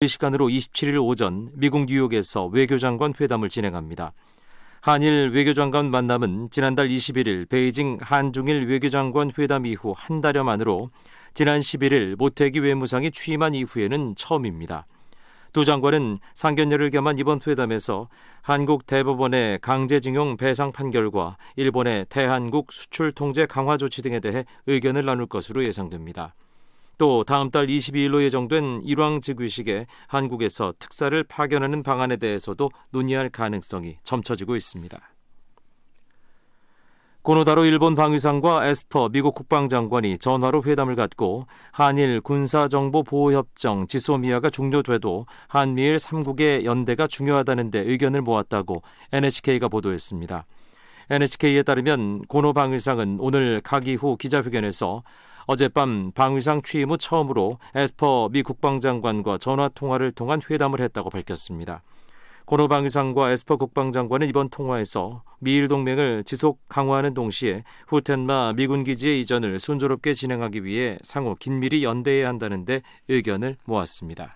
시간으로 27일 오전 미국 뉴욕에서 외교장관 회담을 진행합니다. 한일 외교장관 만남은 지난달 21일 베이징 한중일 외교장관 회담 이후 한 달여 만으로 지난 11일 모태기 외무상이 취임한 이후에는 처음입니다. 두 장관은 상견례를 겸한 이번 회담에서 한국 대법원의 강제징용 배상 판결과 일본의 대한국 수출 통제 강화 조치 등에 대해 의견을 나눌 것으로 예상됩니다. 또 다음 달 22일로 예정된 일왕 즉위식에 한국에서 특사를 파견하는 방안에 대해서도 논의할 가능성이 점쳐지고 있습니다. 고노다로 일본 방위상과 에스퍼 미국 국방장관이 전화로 회담을 갖고 한일 군사정보보호협정 지소미아가 종료돼도 한미일 3국의 연대가 중요하다는 데 의견을 모았다고 NHK가 보도했습니다. NHK에 따르면 고노 방위상은 오늘 각이 후 기자회견에서 어젯밤 방위상 취임 후 처음으로 에스퍼 미 국방장관과 전화통화를 통한 회담을 했다고 밝혔습니다. 고노 방위상과 에스퍼 국방장관은 이번 통화에서 미일 동맹을 지속 강화하는 동시에 후텐마 미군 기지의 이전을 순조롭게 진행하기 위해 상호 긴밀히 연대해야 한다는 데 의견을 모았습니다.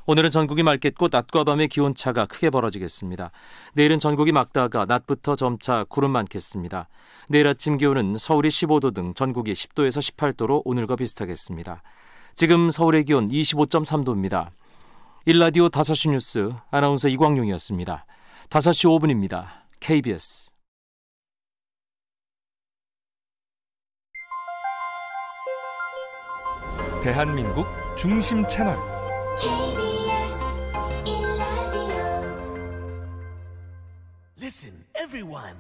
오늘은 전국이 맑겠고 낮과 밤의 기온차가 크게 벌어지겠습니다. 내일은 전국이 맑다가 낮부터 점차 구름 많겠습니다. 내일 아침 기온은 서울이 15도 등 전국이 10도에서 18도로 오늘과 비슷하겠습니다. 지금 서울의 기온 25.3도입니다. 일라디오 5시 뉴스 아나운서 이광용이었습니다. 5시 5분입니다. KBS 대한민국 중심 채널 KBS 일라디오 Listen, everyone.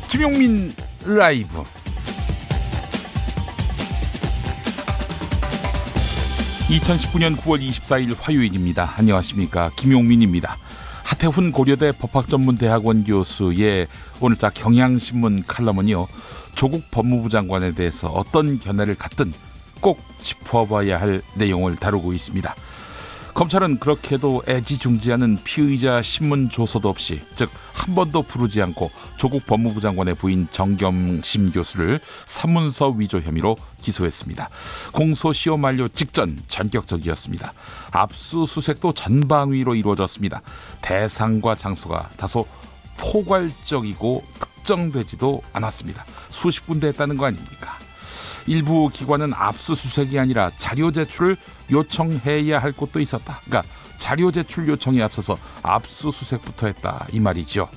김용민 라이브. (2019년 9월 24일) 화요일입니다. 안녕하십니까, 김용민입니다. 하태훈 고려대 법학전문대학원 교수의 오늘자 경향신문 칼럼은요, 조국 법무부 장관에 대해서 어떤 견해를 갖든 꼭 짚어봐야 할 내용을 다루고 있습니다. 검찰은 그렇게도 애지중지하는 피의자 신문 조서도 없이, 즉 한 번도 부르지 않고 조국 법무부 장관의 부인 정경심 교수를 사문서 위조 혐의로 기소했습니다. 공소시효 만료 직전 전격적이었습니다. 압수수색도 전방위로 이루어졌습니다. 대상과 장소가 다소 포괄적이고 특정되지도 않았습니다. 수십 군데 했다는 거 아닙니까? 일부 기관은 압수수색이 아니라 자료 제출을 요청해야 할 곳도 있었다. 그러니까 자료 제출 요청에 앞서서 압수수색부터 했다, 이 말이죠.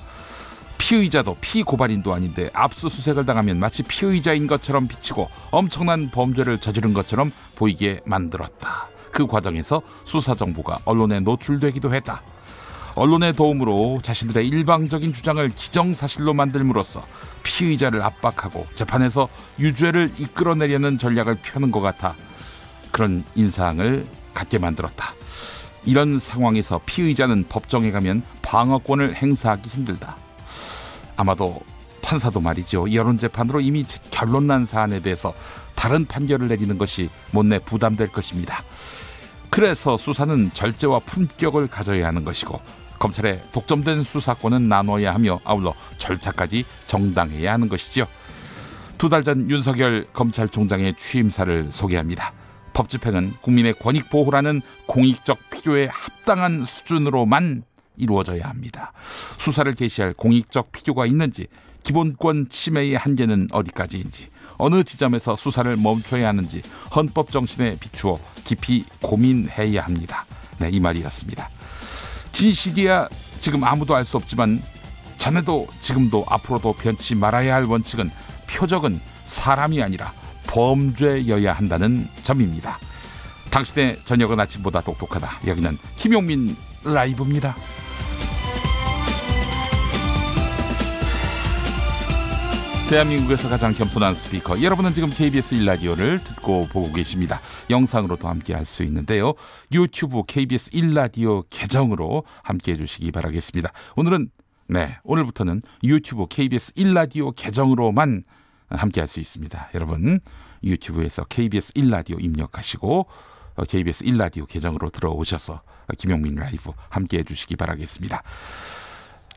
피의자도 피고발인도 아닌데 압수수색을 당하면 마치 피의자인 것처럼 비치고 엄청난 범죄를 저지른 것처럼 보이게 만들었다. 그 과정에서 수사정보가 언론에 노출되기도 했다. 언론의 도움으로 자신들의 일방적인 주장을 기정사실로 만들므로써 피의자를 압박하고 재판에서 유죄를 이끌어내려는 전략을 펴는 것 같아 그런 인상을 갖게 만들었다. 이런 상황에서 피의자는 법정에 가면 방어권을 행사하기 힘들다. 아마도 판사도 말이죠, 여론재판으로 이미 결론난 사안에 대해서 다른 판결을 내리는 것이 못내 부담될 것입니다. 그래서 수사는 절제와 품격을 가져야 하는 것이고, 검찰의 독점된 수사권은 나눠야 하며 아울러 절차까지 정당해야 하는 것이죠. 2달 전 윤석열 검찰총장의 취임사를 소개합니다. 법집행은 국민의 권익보호라는 공익적 필요에 합당한 수준으로만 이루어져야 합니다. 수사를 개시할 공익적 필요가 있는지, 기본권 침해의 한계는 어디까지인지, 어느 지점에서 수사를 멈춰야 하는지 헌법 정신에 비추어 깊이 고민해야 합니다. 네, 이 말이었습니다. 진실이야 지금 아무도 알 수 없지만 전에도 지금도 앞으로도 변치 말아야 할 원칙은 표적은 사람이 아니라 범죄여야 한다는 점입니다. 당신의 저녁은 아침보다 똑똑하다. 여기는 김용민 라이브입니다. 대한민국에서 가장 겸손한 스피커, 여러분은 지금 KBS 1라디오를 듣고 보고 계십니다. 영상으로도 함께 할 수 있는데요, 유튜브 KBS 1라디오 계정으로 함께 해주시기 바라겠습니다. 오늘부터는 유튜브 KBS 1라디오 계정으로만 함께 할 수 있습니다. 여러분 유튜브에서 KBS 1라디오 입력하시고 KBS 1라디오 계정으로 들어오셔서 김용민 라이브 함께해 주시기 바라겠습니다.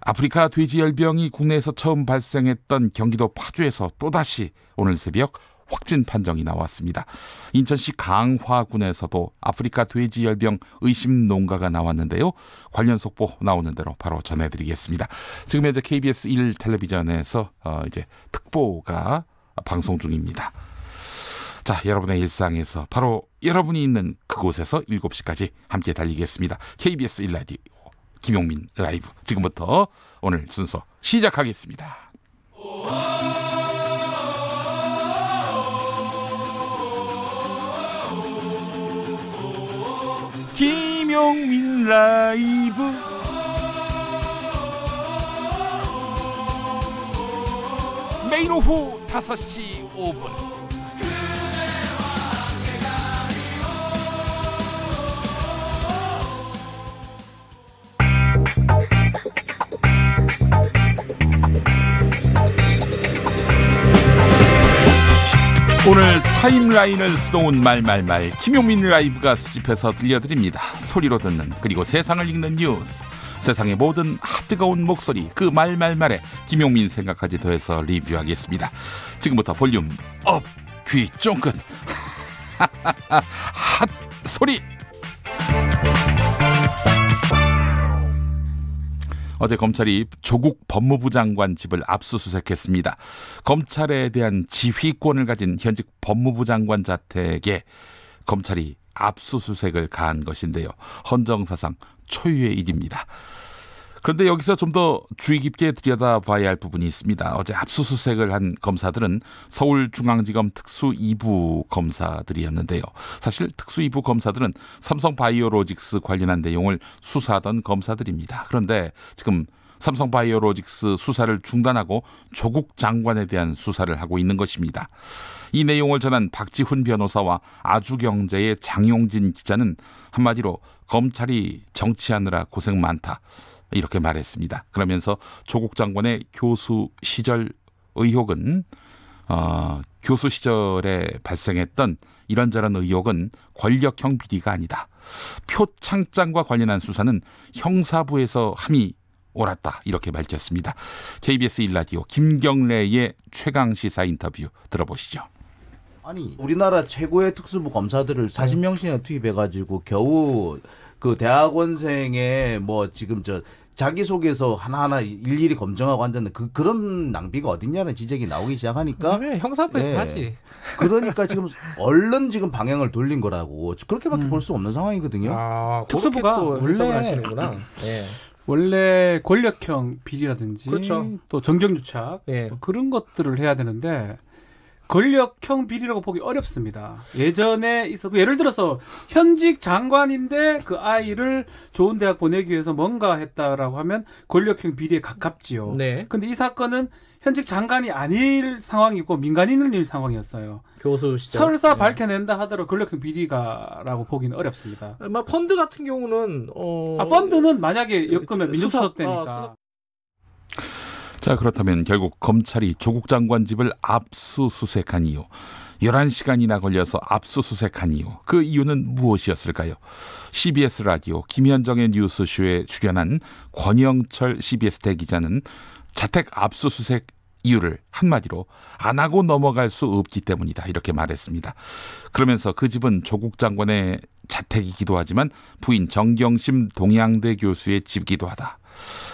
아프리카 돼지열병이 국내에서 처음 발생했던 경기도 파주에서 또다시 오늘 새벽 확진 판정이 나왔습니다. 인천시 강화군에서도 아프리카 돼지열병 의심 농가가 나왔는데요. 관련 속보 나오는 대로 바로 전해드리겠습니다. 지금 현재 KBS 1 텔레비전에서 이제 특보가 방송 중입니다. 자, 여러분의 일상에서 바로 여러분이 있는 그곳에서 7시까지 함께 달리겠습니다. KBS 1라디오 김용민 라이브 지금부터 오늘 순서 시작하겠습니다. 김용민 라이브 매일 오후 5시 5분 오늘 타임라인을 수동은 말말말 김용민 라이브가 수집해서 들려드립니다. 소리로 듣는 그리고 세상을 읽는 뉴스, 세상의 모든 뜨거운 목소리 그 말말말에 김용민 생각까지 더해서 리뷰하겠습니다. 지금부터 볼륨 업, 귀 쫑긋 핫 소리. 어제 검찰이 조국 법무부 장관 집을 압수수색했습니다. 검찰에 대한 지휘권을 가진 현직 법무부 장관 자택에 검찰이 압수수색을 가한 것인데요. 헌정사상 초유의 일입니다. 그런데 여기서 좀 더 주의 깊게 들여다봐야 할 부분이 있습니다. 어제 압수수색을 한 검사들은 서울중앙지검 특수 2부 검사들이었는데요. 사실 특수 2부 검사들은 삼성바이오로직스 관련한 내용을 수사하던 검사들입니다. 그런데 지금 삼성바이오로직스 수사를 중단하고 조국 장관에 대한 수사를 하고 있는 것입니다. 이 내용을 전한 박지훈 변호사와 아주경제의 장용진 기자는 한마디로 검찰이 정치하느라 고생 많다, 이렇게 말했습니다. 그러면서 조국 장관의 교수 시절 의혹은 교수 시절에 발생했던 이런저런 의혹은 권력형 비리가 아니다. 표창장과 관련한 수사는 형사부에서 함이 옳았다, 이렇게 밝혔습니다. KBS 1라디오 김경래의 최강시사 인터뷰 들어보시죠. 아니, 우리나라 최고의 특수부 검사들을 40명씩이나 투입해가지고 겨우 그 대학원생의 뭐 지금 저 자기소개서 하나하나 일일이 검증하고 앉았는 그런 낭비가 어딨냐는 지적이 나오기 시작하니까 형사부에서 하지. 그러니까 지금 얼른 지금 방향을 돌린 거라고 그렇게밖에 볼 수 없는 상황이거든요. 특수부가 원래 하시는구나. 네. 원래 권력형 비리라든지 그렇죠. 또 정경유착 그런 것들을 해야 되는데 권력형 비리라고 보기 어렵습니다. 예전에 있었고, 예를 들어서 현직 장관인데 그 아이를 좋은 대학 보내기 위해서 뭔가 했다라고 하면 권력형 비리에 가깝지요. 네. 근데 이 사건은 현직 장관이 아닐 상황이고 민간인일 상황이었어요. 교수 시절. 설사 밝혀낸다 하더라도 권력형 비리가라고 보기는 어렵습니다. 펀드 같은 경우는 펀드는 만약에 엮으면 민주수석 때니까. 자, 그렇다면 결국 검찰이 조국 장관 집을 압수수색한 이유, 11시간이나 걸려서 압수수색한 이유, 그 이유는 무엇이었을까요? CBS 라디오 김현정의 뉴스쇼에 출연한 권영철 CBS 대기자는 자택 압수수색 이유를 한마디로 안 하고 넘어갈 수 없기 때문이다, 이렇게 말했습니다. 그러면서 그 집은 조국 장관의 자택이기도 하지만 부인 정경심 동양대 교수의 집이기도 하다.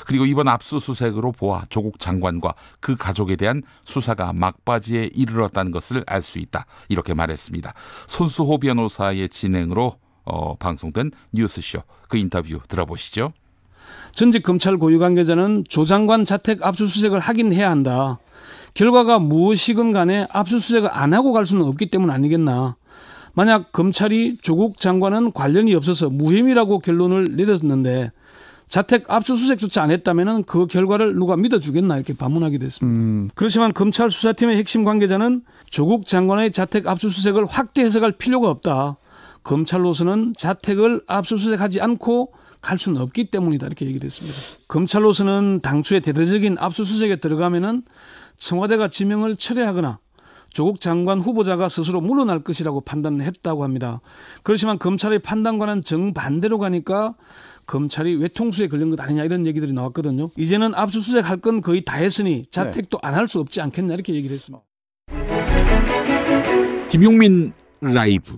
그리고 이번 압수수색으로 보아 조국 장관과 그 가족에 대한 수사가 막바지에 이르렀다는 것을 알 수 있다, 이렇게 말했습니다. 손수호 변호사의 진행으로 방송된 뉴스쇼 그 인터뷰 들어보시죠. 전직 검찰 고위 관계자는 조 장관 자택 압수수색을 하긴 해야 한다. 결과가 무엇이건 간에 압수수색을 안 하고 갈 수는 없기 때문 아니겠나. 만약 검찰이 조국 장관은 관련이 없어서 무혐의라고 결론을 내렸는데 자택 압수수색조차 안 했다면 그 결과를 누가 믿어주겠나, 이렇게 반문하게 됐습니다. 그렇지만 검찰 수사팀의 핵심 관계자는 조국 장관의 자택 압수수색을 확대 해석할 필요가 없다. 검찰로서는 자택을 압수수색하지 않고 갈 수는 없기 때문이다, 이렇게 얘기를 했습니다. 검찰로서는 당초에 대대적인 압수수색에 들어가면은 청와대가 지명을 철회하거나 조국 장관 후보자가 스스로 물러날 것이라고 판단했다고 합니다. 그렇지만 검찰의 판단과는 정반대로 가니까 검찰이 외통수에 걸린 것 아니냐 이런 얘기들이 나왔거든요. 이제는 압수수색 할 건 거의 다 했으니 자택도 안 할 수 없지 않겠냐 이렇게 얘기를 했습니다. 김용민 라이브.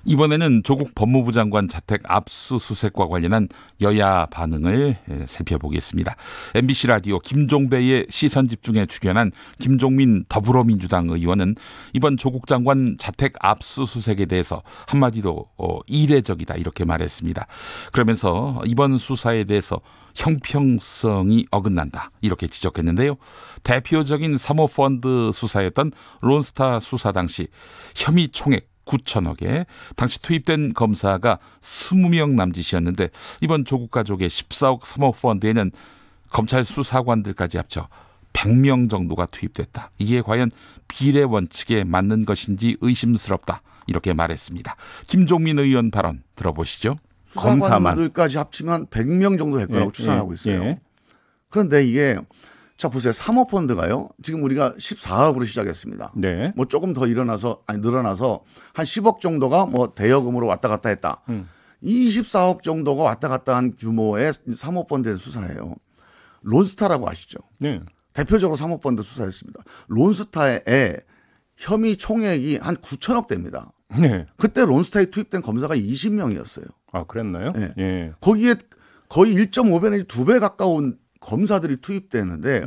이번에는 조국 법무부 장관 자택 압수수색과 관련한 여야 반응을 살펴보겠습니다. MBC 라디오 김종배의 시선집중에 출연한 김종민 더불어민주당 의원은 이번 조국 장관 자택 압수수색에 대해서 한마디로 이례적이다 이렇게 말했습니다. 그러면서 이번 수사에 대해서 형평성이 어긋난다 이렇게 지적했는데요. 대표적인 사모펀드 수사였던 론스타 수사 당시 혐의 총액 9천억에 당시 투입된 검사가 20명 남짓이었는데 이번 조국 가족의 14억 사모펀드에는 검찰 수사관들까지 합쳐 100명 정도가 투입됐다. 이게 과연 비례 원칙에 맞는 것인지 의심스럽다. 이렇게 말했습니다. 김종민 의원 발언 들어보시죠. 수사관들까지 합치면 100명 정도 될 거라고 추산하고 있어요. 그런데 이게 자 보세요. 사모펀드가요. 지금 우리가 14억으로 시작했습니다. 네. 뭐 조금 더 늘어나서 한 10억 정도가 뭐 대여금으로 왔다 갔다 했다. 24억 정도가 왔다 갔다 한 규모의 사모펀드의 수사예요. 론스타라고 아시죠? 네. 대표적으로 사모펀드 수사했습니다. 론스타의 혐의 총액이 한 9천억 됩니다. 네. 그때 론스타에 투입된 검사가 20명이었어요. 아, 그랬나요? 네. 예. 거기에 거의 1.5배 내지 2배 가까운 검사들이 투입되는데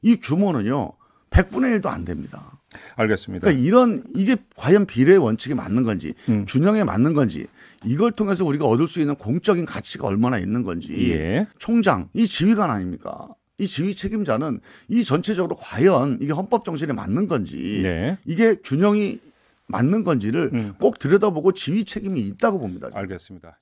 이 규모는요 100분의 1도 안 됩니다. 알겠습니다. 그러니까 이게 과연 비례 원칙에 맞는 건지 균형에 맞는 건지 이걸 통해서 우리가 얻을 수 있는 공적인 가치가 얼마나 있는 건지 예. 총장 이 지휘관 아닙니까? 이 지휘 책임자는 이 전체적으로 과연 이게 헌법 정신에 맞는 건지 네. 이게 균형이 맞는 건지를 꼭 들여다보고 지휘 책임이 있다고 봅니다. 알겠습니다.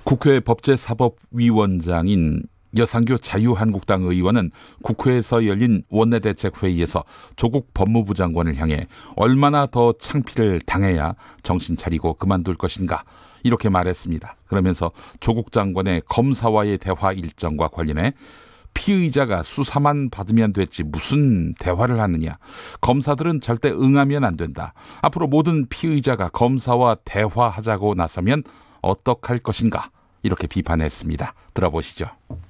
국회 법제사법위원장인 여상규 자유한국당 의원은 국회에서 열린 원내대책회의에서 조국 법무부 장관을 향해 얼마나 더 창피를 당해야 정신 차리고 그만둘 것인가 이렇게 말했습니다. 그러면서 조국 장관의 검사와의 대화 일정과 관련해 피의자가 수사만 받으면 됐지 무슨 대화를 하느냐. 검사들은 절대 응하면 안 된다. 앞으로 모든 피의자가 검사와 대화하자고 나서면 어떡할 것인가. 이렇게 비판했습니다. 들어보시죠.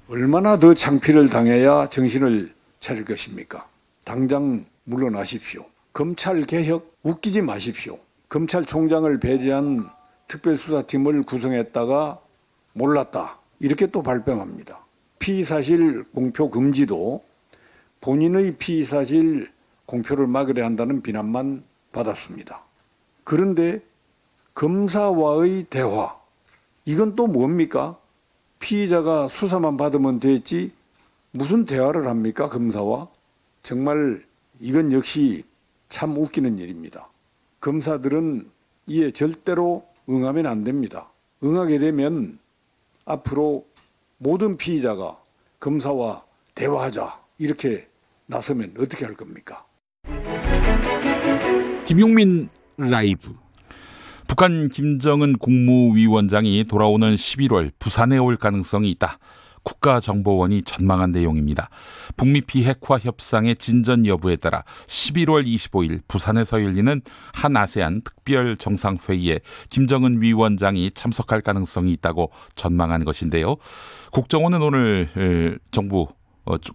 얼마나 더 창피를 당해야 정신을 차릴 것입니까? 당장 물러나십시오. 검찰개혁 웃기지 마십시오. 검찰총장을 배제한 특별수사팀을 구성했다가 몰랐다. 이렇게 또 발뺌합니다. 피의사실 공표 금지도 본인의 피의사실 공표를 막으려 한다는 비난만 받았습니다. 그런데 검사와의 대화 이건 또 뭡니까? 피의자가 수사만 받으면 됐지 무슨 대화를 합니까? 검사와? 정말 이건 역시 참 웃기는 일입니다. 검사들은 이에 절대로 응하면 안 됩니다. 응하게 되면 앞으로 모든 피의자가 검사와 대화하자 이렇게 나서면 어떻게 할 겁니까? 김용민 라이브. 북한 김정은 국무위원장이 돌아오는 11월 부산에 올 가능성이 있다. 국가정보원이 전망한 내용입니다. 북미 비핵화 협상의 진전 여부에 따라 11월 25일 부산에서 열리는 한 아세안 특별 정상회의에 김정은 위원장이 참석할 가능성이 있다고 전망한 것인데요. 국정원은 오늘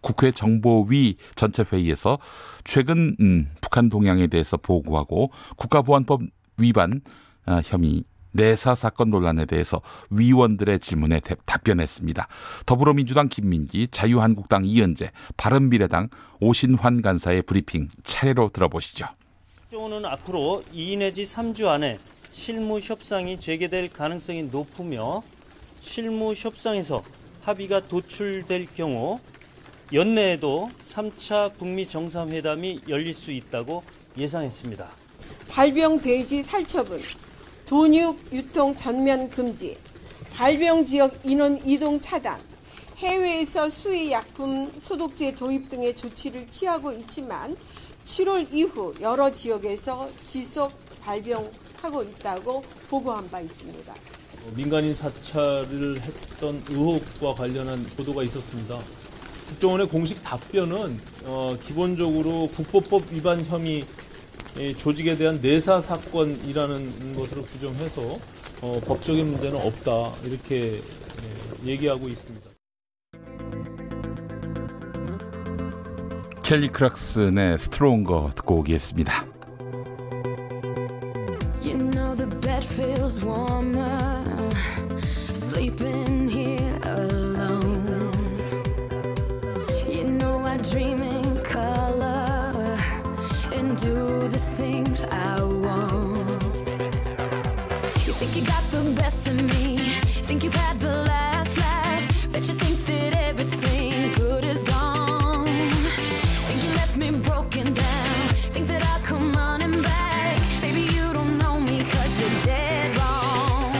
국회 정보위 전체 회의에서 최근 북한 동향에 대해서 보고하고 국가보안법 위반 혐의 내사 사건 논란에 대해서 위원들의 질문에 답변했습니다. 더불어민주당 김민기, 자유한국당 이은재, 바른미래당 오신환 간사의 브리핑 차례로 들어보시죠. 국정원은 앞으로 2 내지 3주 안에 실무 협상이 재개될 가능성이 높으며 실무 협상에서 합의가 도출될 경우 연내에도 3차 북미 정상회담이 열릴 수 있다고 예상했습니다. 발병 돼지 살처분, 돈육 유통 전면 금지, 발병 지역 인원 이동 차단, 해외에서 수의 약품 소독제 도입 등의 조치를 취하고 있지만 7월 이후 여러 지역에서 지속 발병하고 있다고 보고한 바 있습니다. 민간인 사찰을 했던 의혹과 관련한 보도가 있었습니다. 국정원의 공식 답변은 기본적으로 국보법 위반 혐의 조직에 대한 내사 사건이라는 것으로 규정해서 법적인 문제는 없다 이렇게 얘기하고 있습니다. 켈리 클락슨의 스트롱거 듣고 오겠습니다. You know the bed feels warmer sleeping here alone. You know I dream in color and do the things I want. You think you got the best of me, think you've had the last laugh, bet you think that everything good is gone. Think you left me broken down, think that I'll come running back. Maybe you don't know me 'cause you're dead wrong.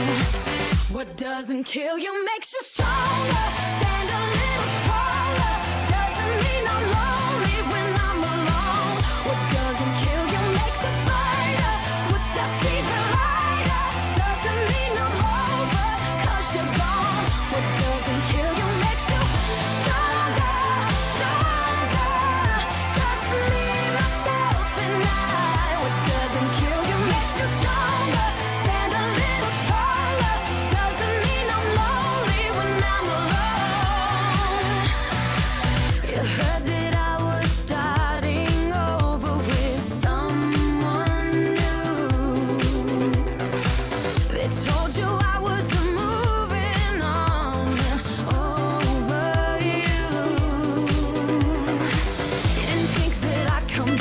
What doesn't kill you makes you stronger. Stand a little taller. Doesn't mean I'm lonely when I'm alone. What doesn't kill you makes a fighter. Footsteps even lighter. Doesn't mean I'm over 'cause you're gone. What doesn't kill you makes you stronger, stronger. Just me, myself, and I. What doesn't kill you makes you stronger. Stand a little taller. Doesn't mean I'm lonely when I'm alone. You heard that I was starting over with someone new. They told you I was moving on over you. You didn't think that I'd come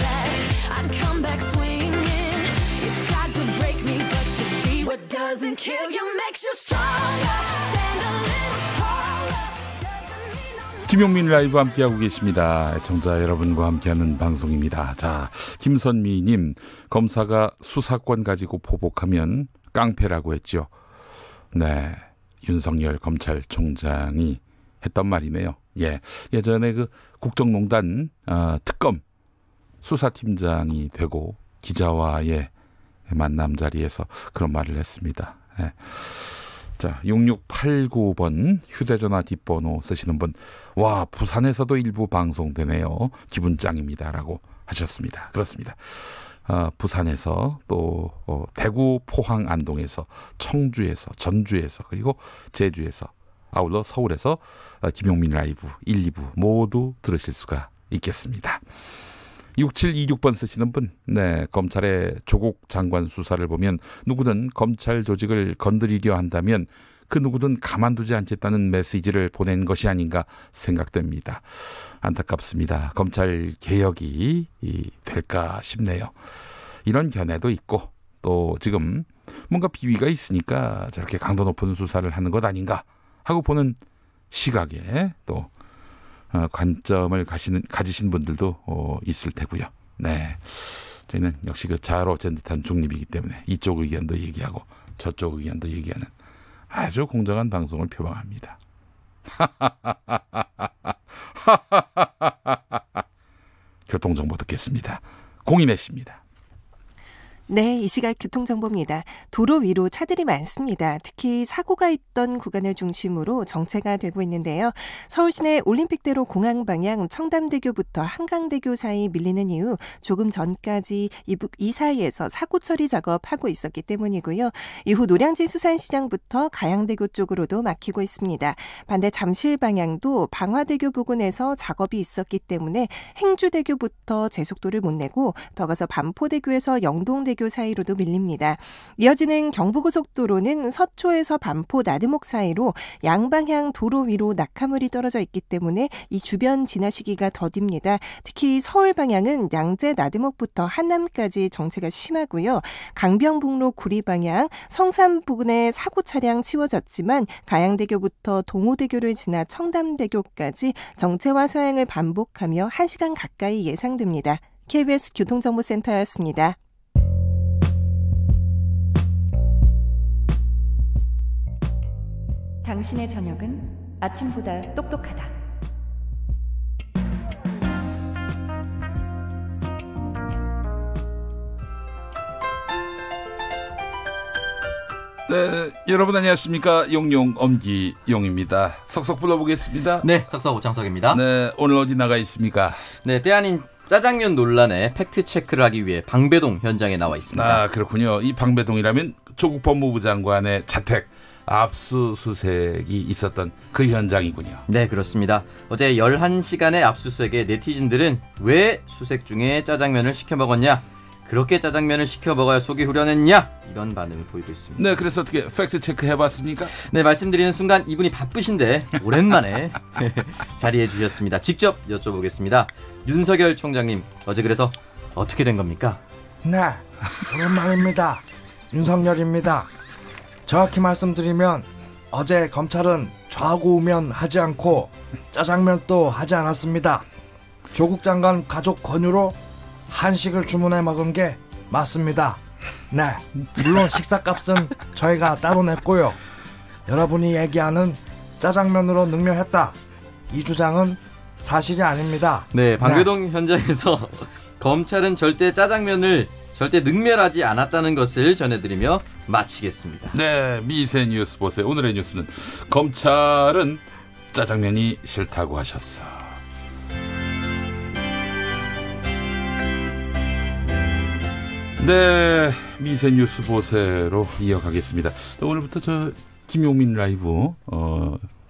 back swinging. You tried to break me, but you see what doesn't kill you makes you stronger. Stand a little taller. 김용민 라이브 함께하고 계십니다. 애청자 여러분과 함께하는 방송입니다. 자, 김선미님, 검사가 수사권 가지고 보복하면 깡패라고 했죠. 네, 윤석열 검찰총장이 했던 말이네요. 예, 예전에 그 국정농단 특검 수사팀장이 되고 기자와의 만남 자리에서 그런 말을 했습니다. 예. 자, 6689번 휴대전화 뒷번호 쓰시는 분, 와, 부산에서도 일부 방송되네요. 기분 짱입니다라고 하셨습니다. 그렇습니다. 부산에서 또 대구, 포항, 안동에서, 청주에서, 전주에서, 그리고 제주에서, 아울러 서울에서 김용민 라이브 1, 2부 모두 들으실 수가 있겠습니다. 6726번 쓰시는 분, 네, 검찰의 조국 장관 수사를 보면 누구든 검찰 조직을 건드리려 한다면 그 누구든 가만두지 않겠다는 메시지를 보낸 것이 아닌가 생각됩니다. 안타깝습니다. 검찰 개혁이 될까 싶네요. 이런 견해도 있고 또 지금 뭔가 비위가 있으니까 저렇게 강도 높은 수사를 하는 것 아닌가 하고 보는 시각에 또 관점을 가지신 분들도 있을 테고요. 네, 저희는 역시 그 자아로젠 듯한 중립이기 때문에 이쪽 의견도 얘기하고 저쪽 의견도 얘기하는 아주 공정한 방송을 표방합니다. 교통정보 듣겠습니다. 공인혜 씨입니다. 네, 이 시각 교통정보입니다. 도로 위로 차들이 많습니다. 특히 사고가 있던 구간을 중심으로 정체가 되고 있는데요. 서울 시내 올림픽대로 공항 방향 청담대교부터 한강대교 사이 밀리는 이유 조금 전까지 이 사이에서 사고 처리 작업하고 있었기 때문이고요. 이후 노량진 수산시장부터 가양대교 쪽으로도 막히고 있습니다. 반대 잠실 방향도 방화대교 부근에서 작업이 있었기 때문에 행주대교부터 제속도를 못 내고 더 가서 반포대교에서 영동대교 사이로도 밀립니다. 이어지는 경부고속도로는 서초에서 반포 나드목 사이로 양방향 도로 위로 낙하물이 떨어져 있기 때문에 이 주변 지나시기가 더딥니다. 특히 서울 방향은 양재 나드목부터 한남까지 정체가 심하고요. 강변북로 구리 방향 성산 부근에 사고 차량 치워졌지만 가양대교부터 동호대교를 지나 청담대교까지 정체와 서행을 반복하며 1시간 가까이 예상됩니다. KBS 교통정보센터였습니다. 당신의 저녁은 아침보다 똑똑하다. 네, 여러분 안녕하십니까. 용용 엄기용입니다. 석석 불러보겠습니다. 네, 석석 오창석입니다. 네, 오늘 어디 나가 있습니까? 네, 때 아닌 짜장면 논란에 팩트체크를 하기 위해 방배동 현장에 나와 있습니다. 아, 그렇군요. 이 방배동이라면 조국 법무부 장관의 자택 압수수색이 있었던 그 현장이군요. 네, 그렇습니다. 어제 11시간의 압수수색에 네티즌들은 왜 수색 중에 짜장면을 시켜 먹었냐? 그렇게 짜장면을 시켜 먹어야 속이 후련했냐? 이런 반응을 보이고 있습니다. 네, 그래서 어떻게 팩트체크 해봤습니까? 네, 말씀드리는 순간 이분이 바쁘신데 오랜만에 자리해 주셨습니다. 직접 여쭤보겠습니다. 윤석열 총장님, 어제 그래서 어떻게 된 겁니까? 네, 오랜만입니다. 윤석열입니다. 정확히 말씀드리면 어제 검찰은 좌고우면 하지 않고 짜장면도 하지 않았습니다. 조국 장관 가족 권유로 한식을 주문해 먹은 게 맞습니다. 네, 물론 식사값은 저희가 따로 냈고요. 여러분이 얘기하는 짜장면으로 능멸했다, 이 주장은 사실이 아닙니다. 네, 방배동 현장에서 검찰은 절대 짜장면을 절대 능멸하지 않았다는 것을 전해드리며 마치겠습니다. 네, 미세 뉴스 보세요. 오늘의 뉴스는 검찰은 짜장면이 싫다고 하셨어. 네, 미세 뉴스 보세로 이어가겠습니다. 오늘부터 저 김용민 라이브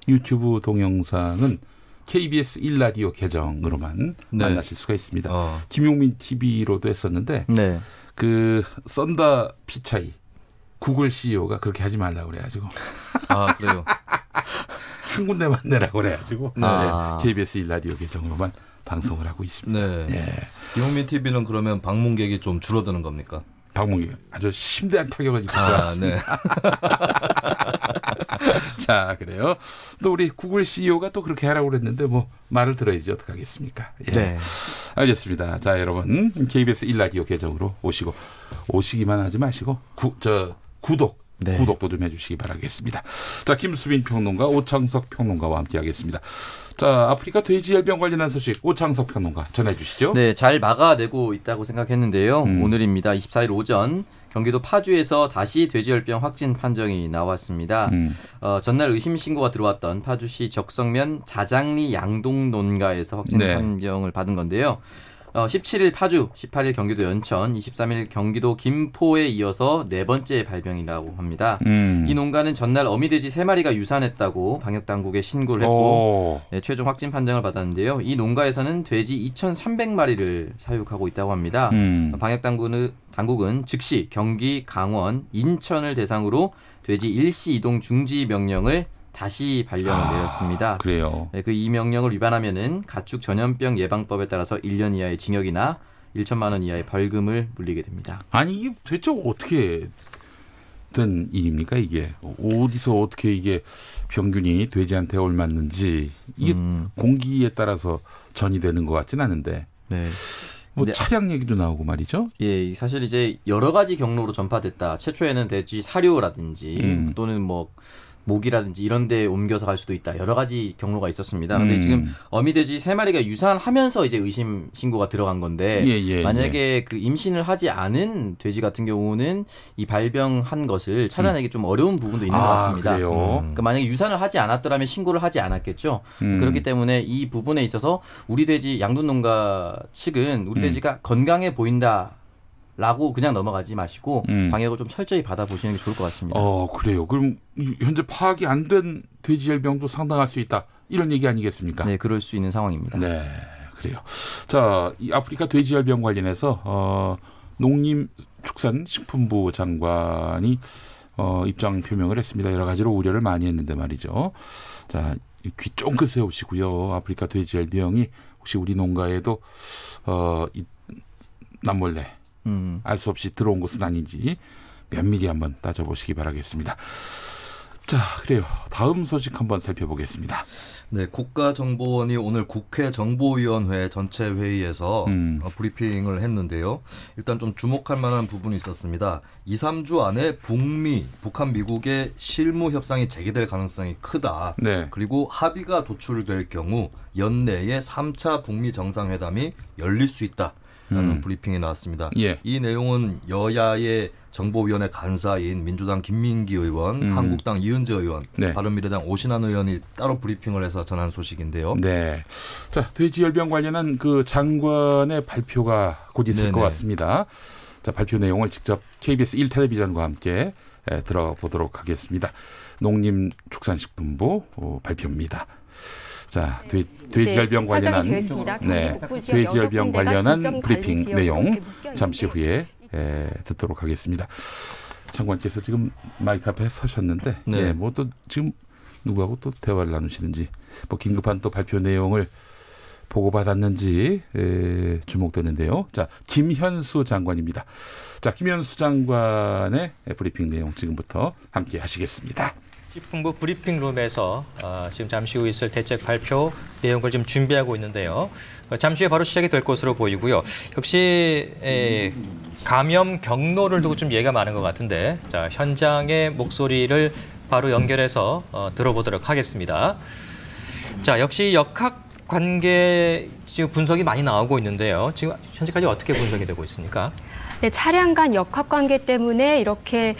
유튜브 동영상은 KBS 1라디오 계정으로만 만나실 수가 있습니다. 김용민 TV로도 했었는데 네. 그 썬다 피차이 구글 CEO가 그렇게 하지 말라고 그래가지고 아, 그래요? 한 군데만 내라고 그래가지고 네. KBS 1라디오 계정으로만 방송을 하고 있습니다. 네. 예. 김용민 TV는 그러면 방문객이 좀 줄어드는 겁니까? 방문객 아주 심대한 타격을 입고 왔습니다. 네. 자, 그래요. 또 우리 구글 CEO가 또 그렇게 하라고 그랬는데 뭐 말을 들어야지 어떡하겠습니까? 예. 네. 알겠습니다. 자, 여러분 KBS 1라디오 계정으로 오시기만 하지 마시고 구독. 네. 구독도 좀 해주시기 바라겠습니다. 자, 김수빈 평론가, 오창석 평론가와 함께하겠습니다. 자, 아프리카 돼지열병 관련한 소식 오창석 평론가 전해주시죠. 네, 잘 막아내고 있다고 생각했는데요. 오늘입니다. 24일 오전 경기도 파주에서 다시 돼지열병 확진 판정이 나왔습니다. 전날 의심 신고가 들어왔던 파주시 적성면 자장리 양동 논가에서 확진 판정을 받은 건데요. 17일 파주, 18일 경기도 연천, 23일 경기도 김포에 이어서 네 번째 발병이라고 합니다. 이 농가는 전날 어미돼지 3마리가 유산했다고 방역당국에 신고를 했고 네, 최종 확진 판정을 받았는데요. 이 농가에서는 돼지 2,300마리를 사육하고 있다고 합니다. 방역당국은 즉시 경기, 강원, 인천을 대상으로 돼지 일시 이동 중지 명령을 다시 발령을 내렸습니다. 그래요. 네, 그 이 명령을 위반하면은 가축 전염병 예방법에 따라서 1년 이하의 징역이나 1천만 원 이하의 벌금을 물리게 됩니다. 아니 이게 대체 어떻게 된 일입니까 이게? 어디서 어떻게 이게 병균이 돼지한테 옮았는지 이게 공기에 따라서 전이되는 것 같진 않은데. 네. 뭐 차량 얘기도 나오고 말이죠. 예, 사실 이제 여러 가지 경로로 전파됐다. 최초에는 돼지 사료라든지 또는 뭐 모기라든지 이런 데 옮겨서 갈 수도 있다. 여러 가지 경로가 있었습니다. 근데 지금 어미돼지 3마리가 유산하면서 이제 의심 신고가 들어간 건데 만약에 그 임신을 하지 않은 돼지 같은 경우는 이 발병한 것을 찾아내기 좀 어려운 부분도 있는 것 같습니다. 그러니까 만약에 유산을 하지 않았더라면 신고를 하지 않았겠죠. 그렇기 때문에 이 부분에 있어서 우리 돼지 양돈농가 측은 우리 돼지가 건강해 보인다. 라고 그냥 넘어가지 마시고 방역을 좀 철저히 받아보시는 게 좋을 것 같습니다. 그래요. 그럼 현재 파악이 안 된 돼지열병도 상당할 수 있다. 이런 얘기 아니겠습니까? 네, 그럴 수 있는 상황입니다. 네, 그래요. 자, 이 아프리카 돼지열병 관련해서 농림축산식품부 장관이 입장 표명을 했습니다. 여러 가지로 우려를 많이 했는데 말이죠. 자, 귀 쫑긋 세우시고요. 아프리카 돼지열병이 혹시 우리 농가에도 남몰래 알 수 없이 들어온 것은 아닌지 면밀히 한번 따져보시기 바라겠습니다. 자, 그래요. 다음 소식 한번 살펴보겠습니다. 네, 국가정보원이 오늘 국회 정보위원회 전체 회의에서 브리핑을 했는데요. 일단 좀 주목할 만한 부분이 있었습니다. 2, 3주 안에 북한, 미국의 실무 협상이 재개될 가능성이 크다. 네. 그리고 합의가 도출될 경우 연내에 3차 북미 정상회담이 열릴 수 있다. 라는 브리핑이 나왔습니다. 예. 이 내용은 여야의 정보위원회 간사인 민주당 김민기 의원, 한국당 이은재 의원, 네. 바른미래당 오신환 의원이 따로 브리핑을 해서 전한 소식인데요. 네. 자, 돼지열병 관련한 그 장관의 발표가 곧 있을 네네. 것 같습니다. 자, 발표 내용을 직접 KBS 1텔레비전과 함께 들어보도록 하겠습니다. 농림축산식품부 발표입니다. 자, 돼지열병 관련한 돼지열병 관련한 브리핑 내용 잠시 후에 듣도록 하겠습니다. 장관께서 지금 마이크 앞에 서셨는데, 네. 뭐 또 지금 누구하고 또 대화를 나누시는지, 뭐 긴급한 또 발표 내용을 보고받았는지 주목되는데요. 자, 김현수 장관입니다. 자, 김현수 장관의 브리핑 내용 지금부터 함께 하시겠습니다. 식품부 브리핑룸에서 지금 잠시 후 있을 대책 발표 내용을 지금 준비하고 있는데요. 잠시 후에 바로 시작이 될 것으로 보이고요. 역시 감염 경로를 두고 좀 얘기가 많은 것 같은데, 자, 현장의 목소리를 바로 연결해서 들어보도록 하겠습니다. 자, 역시 역학 관계 지금 분석이 많이 나오고 있는데요. 지금 현재까지 어떻게 분석이 되고 있습니까? 네, 차량 간 역학 관계 때문에 이렇게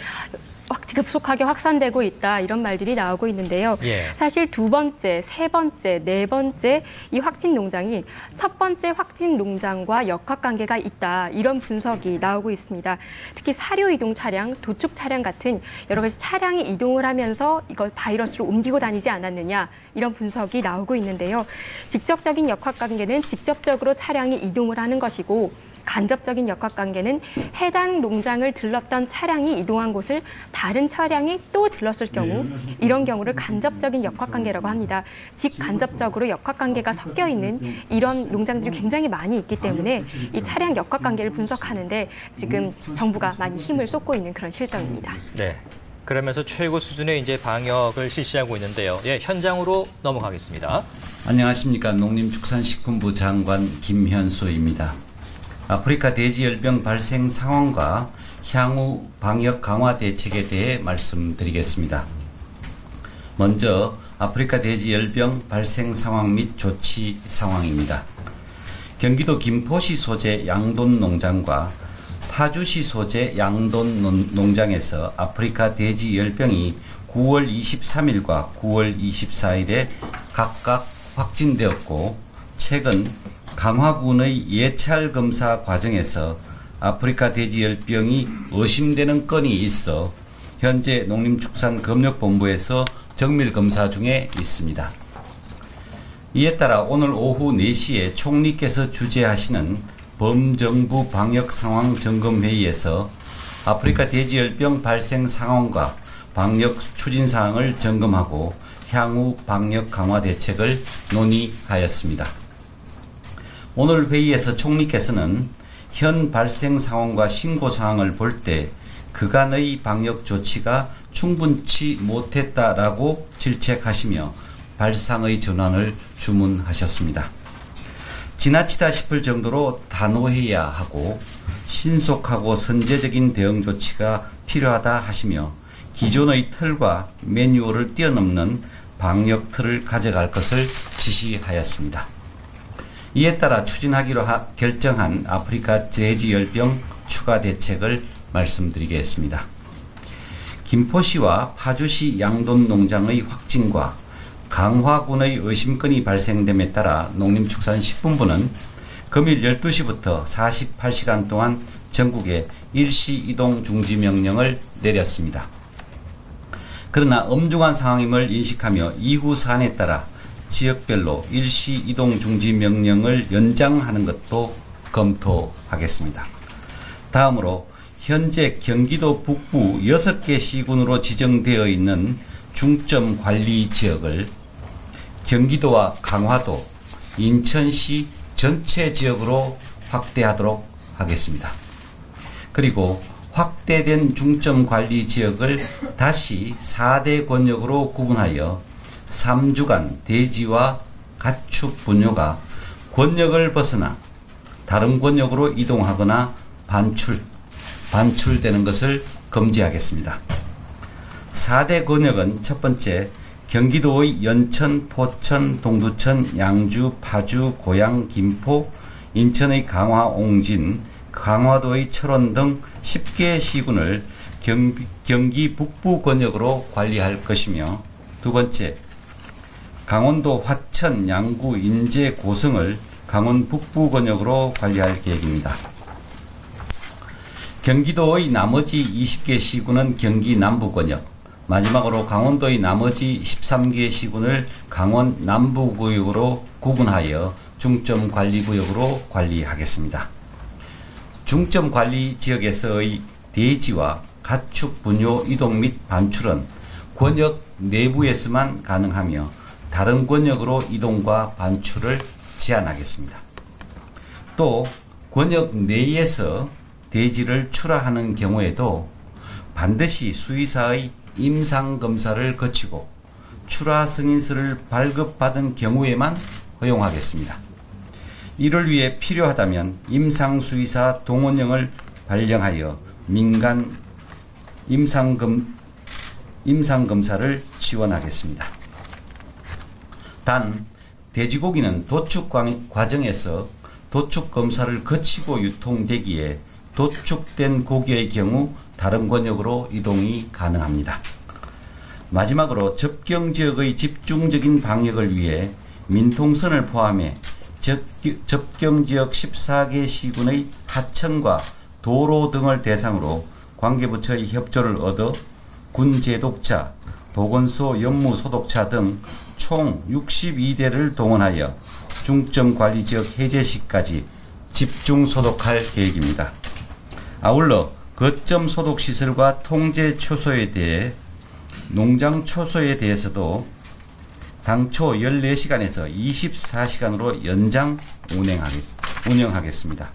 급속하게 확산되고 있다, 이런 말들이 나오고 있는데요. 예. 사실 두 번째, 세 번째, 네 번째 이 확진 농장이 첫 번째 확진 농장과 역학관계가 있다, 이런 분석이 나오고 있습니다. 특히 사료 이동 차량, 도축 차량 같은 여러 가지 차량이 이동을 하면서 이걸 바이러스로 옮기고 다니지 않았느냐, 이런 분석이 나오고 있는데요. 직접적인 역학관계는 직접적으로 차량이 이동을 하는 것이고, 간접적인 역학관계는 해당 농장을 들렀던 차량이 이동한 곳을 다른 차량이 또 들렀을 경우, 이런 경우를 간접적인 역학관계라고 합니다. 즉 간접적으로 역학관계가 섞여 있는 이런 농장들이 굉장히 많이 있기 때문에 이 차량 역학관계를 분석하는데 지금 정부가 많이 힘을 쏟고 있는 그런 실정입니다. 네. 그러면서 최고 수준의 이제 방역을 실시하고 있는데요. 예, 현장으로 넘어가겠습니다. 안녕하십니까. 농림축산식품부 장관 김현수입니다. 아프리카 돼지열병 발생 상황과 향후 방역 강화 대책에 대해 말씀드리겠습니다. 먼저 아프리카 돼지열병 발생 상황 및 조치 상황입니다. 경기도 김포시 소재 양돈 농장과 파주시 소재 양돈 농장에서 아프리카 돼지열병이 9월 23일과 9월 24일에 각각 확진되었고, 최근 강화군의 예찰 검사 과정에서 아프리카 돼지열병이 의심되는 건이 있어 현재 농림축산검역본부에서 정밀 검사 중에 있습니다. 이에 따라 오늘 오후 4시에 총리께서 주재하시는 범정부 방역 상황 점검 회의에서 아프리카 돼지열병 발생 상황과 방역 추진 사항을 점검하고 향후 방역 강화 대책을 논의하였습니다. 오늘 회의에서 총리께서는 현 발생 상황과 신고 상황을 볼 때 그간의 방역 조치가 충분치 못했다라고 질책하시며 발상의 전환을 주문하셨습니다. 지나치다 싶을 정도로 단호해야 하고 신속하고 선제적인 대응 조치가 필요하다 하시며 기존의 틀과 매뉴얼을 뛰어넘는 방역 틀을 가져갈 것을 지시하였습니다. 이에 따라 추진하기로 결정한 아프리카 돼지열병 추가 대책을 말씀드리겠습니다. 김포시와 파주시 양돈 농장의 확진과 강화군의 의심건이 발생됨에 따라 농림축산식품부는 금일 12시부터 48시간 동안 전국에 일시 이동 중지 명령을 내렸습니다. 그러나 엄중한 상황임을 인식하며 이후 사안에 따라 지역별로 일시 이동 중지 명령을 연장하는 것도 검토하겠습니다. 다음으로 현재 경기도 북부 6개 시군으로 지정되어 있는 중점 관리 지역을 경기도와 강화도, 인천시 전체 지역으로 확대하도록 하겠습니다. 그리고 확대된 중점 관리 지역을 다시 4대 권역으로 구분하여 3주간 돼지와 가축 분뇨가 권역을 벗어나 다른 권역으로 이동하거나 반출되는 것을 금지하겠습니다. 4대 권역은 첫 번째, 경기도의 연천, 포천, 동두천, 양주, 파주, 고양, 김포, 인천의 강화옹진, 강화도의 철원 등 10개 시군을 경기 북부 권역으로 관리할 것이며, 두 번째, 강원도 화천, 양구, 인제, 고성을 강원 북부 권역으로 관리할 계획입니다. 경기도의 나머지 20개 시군은 경기 남부 권역, 마지막으로 강원도의 나머지 13개 시군을 강원 남부 구역으로 구분하여 중점 관리 구역으로 관리하겠습니다. 중점 관리 지역에서의 대지와 가축 분뇨 이동 및 반출은 권역 내부에서만 가능하며 다른 권역으로 이동과 반출을 제한하겠습니다. 또 권역 내에서 대지를 출하하는 경우에도 반드시 수의사의 임상검사를 거치고 출하 승인서를 발급받은 경우에만 허용하겠습니다. 이를 위해 필요하다면 임상수의사 동원령을 발령하여 민간 임상검사를 지원하겠습니다. 단, 돼지고기는 도축 과정에서 도축 검사를 거치고 유통되기에 도축된 고기의 경우 다른 권역으로 이동이 가능합니다. 마지막으로 접경지역의 집중적인 방역을 위해 민통선을 포함해 접경지역 14개 시군의 하천과 도로 등을 대상으로 관계부처의 협조를 얻어 군제독차, 보건소 연무소독차 등 총 62대를 동원하여 중점관리지역 해제 시까지 집중 소독할 계획입니다. 아울러 거점 소독 시설과 통제 초소에 대해 농장 초소에 대해서도 당초 14시간에서 24시간으로 연장 운영하겠습니다.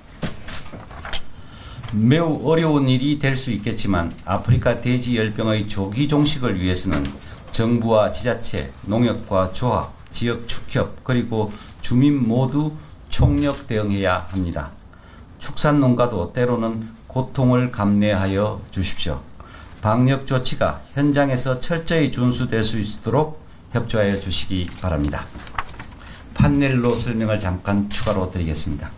매우 어려운 일이 될 수 있겠지만 아프리카 돼지 열병의 조기 종식을 위해서는 정부와 지자체, 농협과 조합, 지역 축협 그리고 주민 모두 총력 대응해야 합니다. 축산농가도 때로는 고통을 감내하여 주십시오. 방역 조치가 현장에서 철저히 준수될 수 있도록 협조하여 주시기 바랍니다. 판넬로 설명을 잠깐 추가로 드리겠습니다.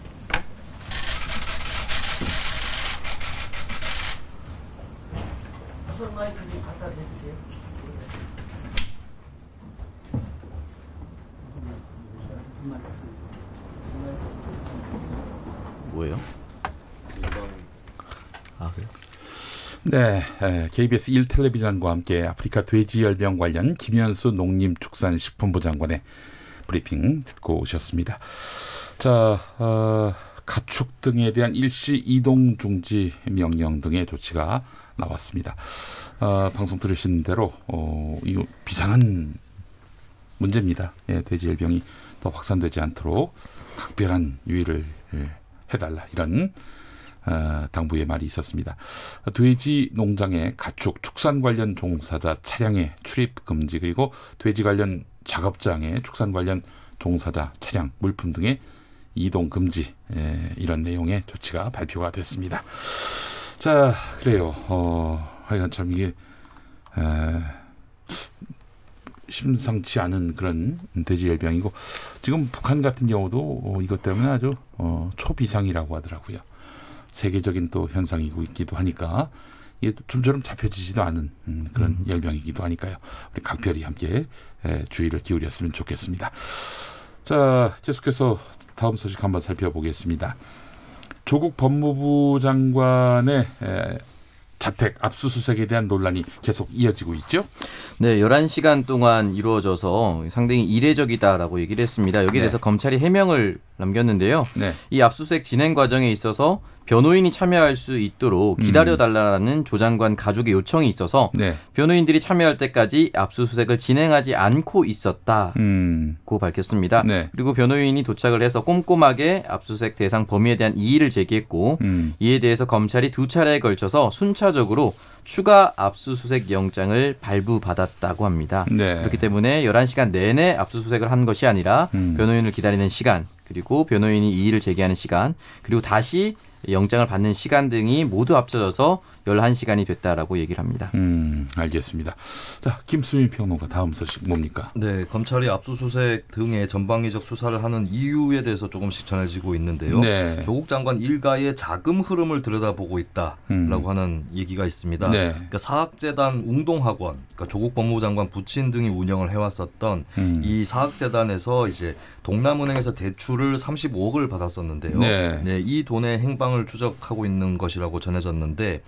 뭐예요? 아, 그래요? 네, KBS 1텔레비전과 함께 아프리카 돼지열병 관련 김현수 농림축산식품부 장관의 브리핑 듣고 오셨습니다. 자, 가축 등에 대한 일시 이동 중지 명령 등의 조치가 나왔습니다. 방송 들으신 대로 이거 비상한 문제입니다. 예, 돼지열병이 더 확산되지 않도록 각별한 유의를 해달라, 이런 당부의 말이 있었습니다. 돼지 농장의 가축, 축산 관련 종사자 차량의 출입 금지, 그리고 돼지 관련 작업장의 축산 관련 종사자 차량, 물품 등의 이동 금지, 이런 내용의 조치가 발표가 됐습니다. 자, 그래요. 하여간 참 이게 심상치 않은 그런 돼지열병이고, 지금 북한 같은 경우도 이것 때문에 아주 초비상이라고 하더라고요. 세계적인 또 현상이고 있기도 하니까 이게 좀처럼 잡혀지지도 않은 그런 열병이기도 하니까요. 우리 각별히 함께 주의를 기울였으면 좋겠습니다. 자, 계속해서 다음 소식 한번 살펴보겠습니다. 조국 법무부 장관의 자택 압수수색에 대한 논란이 계속 이어지고 있죠. 네, 11시간 동안 이루어져서 상당히 이례적이다라고 얘기를 했습니다. 여기에 대해서 검찰이 해명을 남겼는데요. 이 압수수색 진행 과정에 있어서 변호인이 참여할 수 있도록 기다려달라는 조 장관 가족의 요청이 있어서 변호인들이 참여할 때까지 압수수색을 진행하지 않고 있었다고 밝혔습니다. 그리고 변호인이 도착을 해서 꼼꼼하게 압수수색 대상 범위에 대한 이의를 제기했고, 이에 대해서 검찰이 2차례에 걸쳐서 순차적으로 추가 압수수색 영장을 발부받았다고 합니다. 그렇기 때문에 11시간 내내 압수수색을 한 것이 아니라 변호인을 기다리는 시간, 그리고 변호인이 이의를 제기하는 시간, 그리고 다시 영장을 받는 시간 등이 모두 합쳐져서 11시간이 됐다라고 얘기를 합니다. 알겠습니다. 자, 김수민 평론가 다음 소식 뭡니까? 네, 검찰이 압수수색 등의 전방위적 수사를 하는 이유에 대해서 조금씩 전해지고 있는데요. 네. 조국 장관 일가의 자금 흐름을 들여다보고 있다라고 하는 얘기가 있습니다. 네. 그러니까 사학재단 웅동학원, 그러니까 조국 법무부 장관 부친 등이 운영을 해왔었던 이 사학재단에서 이제 동남은행에서 대출을 35억을 받았었는데요. 네. 네, 이 돈의 행방을 추적하고 있는 것이라고 전해졌는데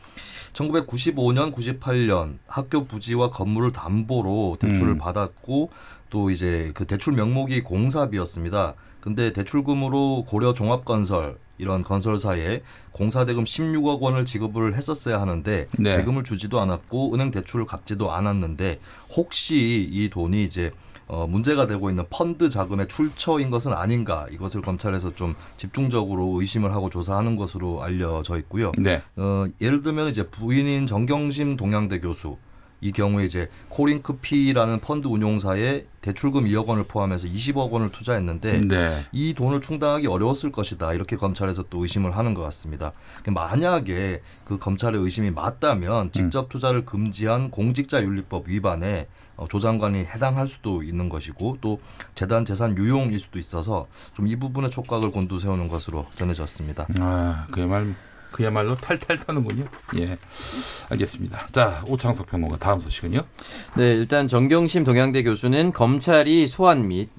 1995년, 98년 학교 부지와 건물을 담보로 대출을 받았고 또 이제 그 대출 명목이 공사비였습니다. 근데 대출금으로 고려 종합건설 이런 건설사에 공사대금 16억 원을 지급을 했었어야 하는데 네. 대금을 주지도 않았고 은행 대출을 갚지도 않았는데 혹시 이 돈이 이제 문제가 되고 있는 펀드 자금의 출처인 것은 아닌가 이것을 검찰에서 좀 집중적으로 의심을 하고 조사하는 것으로 알려져 있고요. 네. 예를 들면 이제 부인인 정경심 동양대 교수 이 경우에 이제 코링크피라는 펀드 운용사에 대출금 2억 원을 포함해서 20억 원을 투자했는데 네. 이 돈을 충당하기 어려웠을 것이다. 이렇게 검찰에서 또 의심을 하는 것 같습니다. 만약에 그 검찰의 의심이 맞다면 직접 투자를 금지한 공직자윤리법 위반에 조 장관이 해당할 수도 있는 것이고 또 재단 재산 유용일 수도 있어서 좀 이 부분에 촉각을 곤두세우는 것으로 전해졌습니다. 아, 그야말로 탈탈 타는군요. 예, 알겠습니다. 자, 오창석 평론가 다음 소식은요? 네, 일단 정경심 동양대 교수는 검찰 소환 및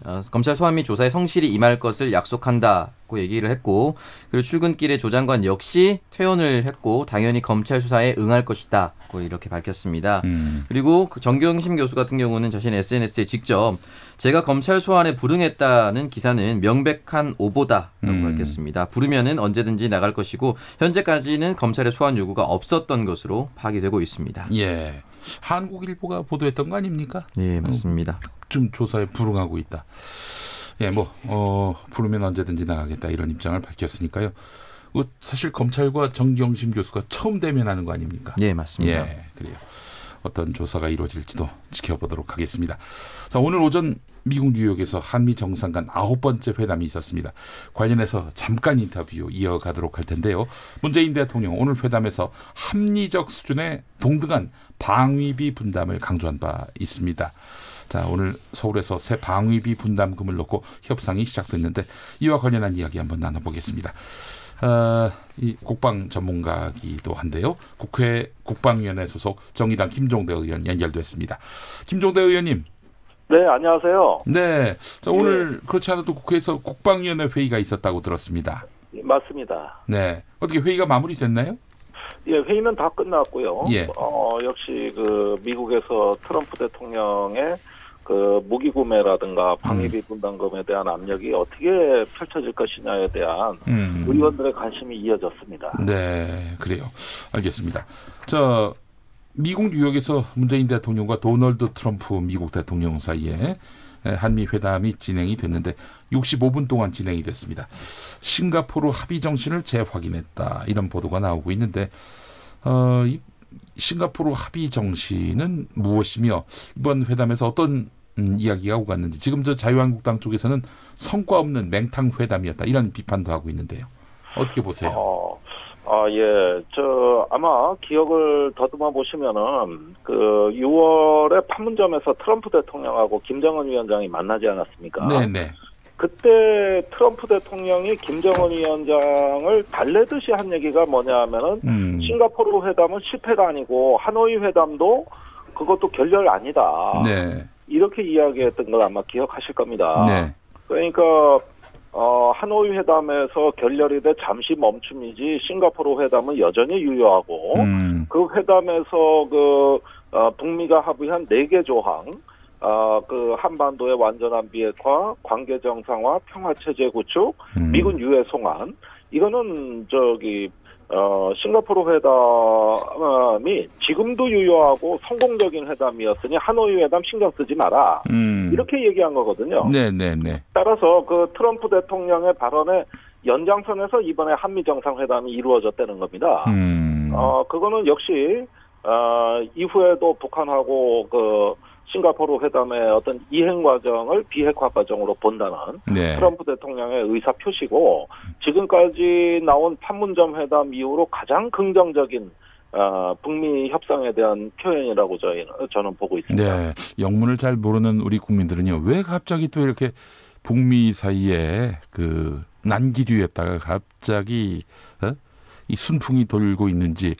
조사에 성실히 임할 것을 약속한다고 얘기를 했고, 그리고 출근길에 조 장관 역시 퇴원을 했고 당연히 검찰 수사에 응할 것이다고 이렇게 밝혔습니다. 그리고 그 정경심 교수 같은 경우는 자신 SNS에 직접 제가 검찰 소환에 불응했다는 기사는 명백한 오보다라고 밝혔습니다. 부르면은 언제든지 나갈 것이고 현재까지는 검찰의 소환 요구가 없었던 것으로 파악되고 있습니다. 예, 한국일보가 보도했던 거 아닙니까? 예, 맞습니다. 좀 조사에 불응하고 있다. 예, 부르면 언제든지 나가겠다 이런 입장을 밝혔으니까요. 사실 검찰과 정경심 교수가 처음 대면하는 거 아닙니까? 예, 맞습니다. 예, 그래요. 어떤 조사가 이루어질지도 지켜보도록 하겠습니다. 자, 오늘 오전 미국 뉴욕에서 한미 정상 간 9번째 회담이 있었습니다. 관련해서 잠깐 인터뷰 이어가도록 할 텐데요. 문재인 대통령 오늘 회담에서 합리적 수준의 동등한 방위비 분담을 강조한 바 있습니다. 자, 오늘 서울에서 새 방위비 분담금을 놓고 협상이 시작됐는데 이와 관련한 이야기 한번 나눠보겠습니다. 이 국방 전문가이기도 한데요. 국회 국방위원회 소속 정의당 김종대 의원 연결됐습니다. 김종대 의원님. 네, 안녕하세요. 네, 자, 오늘 그렇지 않아도 국회에서 국방위원회 회의가 있었다고 들었습니다. 맞습니다. 네, 어떻게 회의가 마무리됐나요? 예, 회의는 다 끝났고요. 예. 역시 그 미국에서 트럼프 대통령의 그 무기 구매라든가 방위비 분담금에 대한 압력이 어떻게 펼쳐질 것이냐에 대한 의원들의 관심이 이어졌습니다. 네, 그래요. 알겠습니다. 자, 미국 뉴욕에서 문재인 대통령과 도널드 트럼프 미국 대통령 사이에 한미 회담이 진행이 됐는데 65분 동안 진행이 됐습니다. 싱가포르 합의 정신을 재확인했다 이런 보도가 나오고 있는데 이 싱가포르 합의 정신은 무엇이며 이번 회담에서 어떤 이야기가 오갔는지 지금 저 자유한국당 쪽에서는 성과 없는 맹탕 회담이었다 이런 비판도 하고 있는데요. 어떻게 보세요? 예. 아마 기억을 더듬어 보시면은, 6월에 판문점에서 트럼프 대통령하고 김정은 위원장이 만나지 않았습니까? 네네. 그때 트럼프 대통령이 김정은 위원장을 달래듯이 한 얘기가 뭐냐 하면은, 싱가포르 회담은 실패가 아니고, 하노이 회담도 그것도 결렬 아니다. 네. 이렇게 이야기했던 걸 아마 기억하실 겁니다. 네. 그러니까, 하노이 회담에서 결렬이 돼 잠시 멈춤이지 싱가포르 회담은 여전히 유효하고 그 회담에서 북미가 합의한 4개 조항 한반도의 완전한 비핵화, 관계 정상화, 평화 체제 구축, 미군 유해 송환 이거는 싱가포르 회담이 지금도 유효하고 성공적인 회담이었으니 하노이 회담 신경 쓰지 마라. 이렇게 얘기한 거거든요. 네네네. 따라서 그 트럼프 대통령의 발언의 연장선에서 이번에 한미 정상회담이 이루어졌다는 겁니다. 그거는 역시 이후에도 북한하고 싱가포르 회담의 어떤 이행 과정을 비핵화 과정으로 본다는 네. 트럼프 대통령의 의사 표시고 지금까지 나온 판문점 회담 이후로 가장 긍정적인 북미 협상에 대한 표현이라고 저는 보고 있습니다. 네, 영문을 잘 모르는 우리 국민들은요, 왜 갑자기 또 이렇게 북미 사이에 그 난기류였다가 갑자기 이 순풍이 돌고 있는지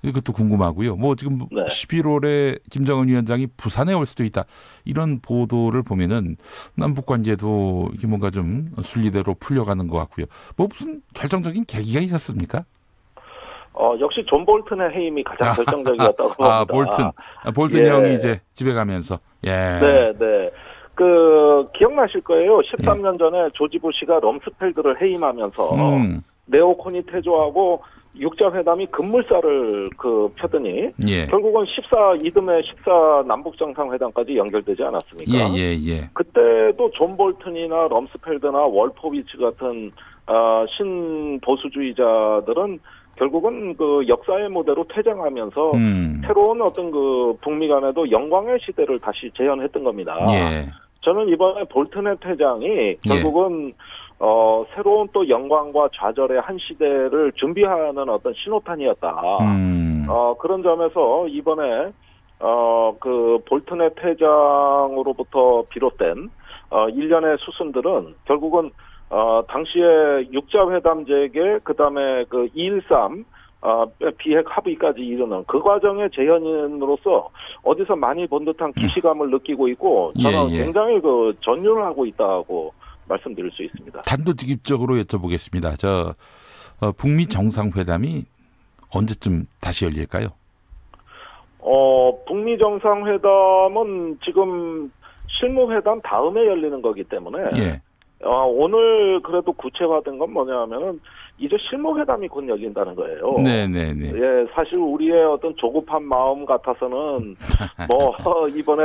이것도 궁금하고요. 뭐 지금 11월에 김정은 위원장이 부산에 올 수도 있다, 이런 보도를 보면은 남북 관계도 이게 뭔가 좀 순리대로 풀려가는 것 같고요. 뭐 무슨 결정적인 계기가 있었습니까? 역시 존 볼튼의 해임이 가장 결정적이었다고 봅니다. 볼튼 형이 이제 집에 가면서. 네. 기억나실 거예요. 13년 전에 조지 부시가 럼스펠드를 해임하면서 네오콘이 태조하고 육자회담이 급물살을 펴더니 결국은 이듬해 14 남북정상회담까지 연결되지 않았습니까? 그때도 존 볼튼이나 럼스펠드나 월포비츠 같은 신보수주의자들은 결국은 그 역사의 무대로 퇴장하면서 새로운 어떤 그 북미 간에도 영광의 시대를 다시 재현했던 겁니다. 저는 이번에 볼튼의 퇴장이 결국은 새로운 또 영광과 좌절의 한 시대를 준비하는 어떤 신호탄이었다. 그런 점에서 이번에 그 볼튼의 퇴장으로부터 비롯된 일련의 수순들은 결국은 당시에 육자회담 재개, 그 다음에 그 2.13 비핵 합의까지 이르는 그 과정의 재현인으로서 어디서 많이 본 듯한 기시감을 느끼고 있고, 저는 굉장히 그 전율을 하고 있다고 말씀드릴 수 있습니다. 단도직입적으로 여쭤보겠습니다. 북미 정상회담이 언제쯤 다시 열릴까요? 북미 정상회담은 지금 실무회담 다음에 열리는 거기 때문에 오늘 그래도 구체화된 건 뭐냐면은 이제 실무회담이 곧 열린다는 거예요. 네네네. 사실 우리의 어떤 조급한 마음 같아서는 이번에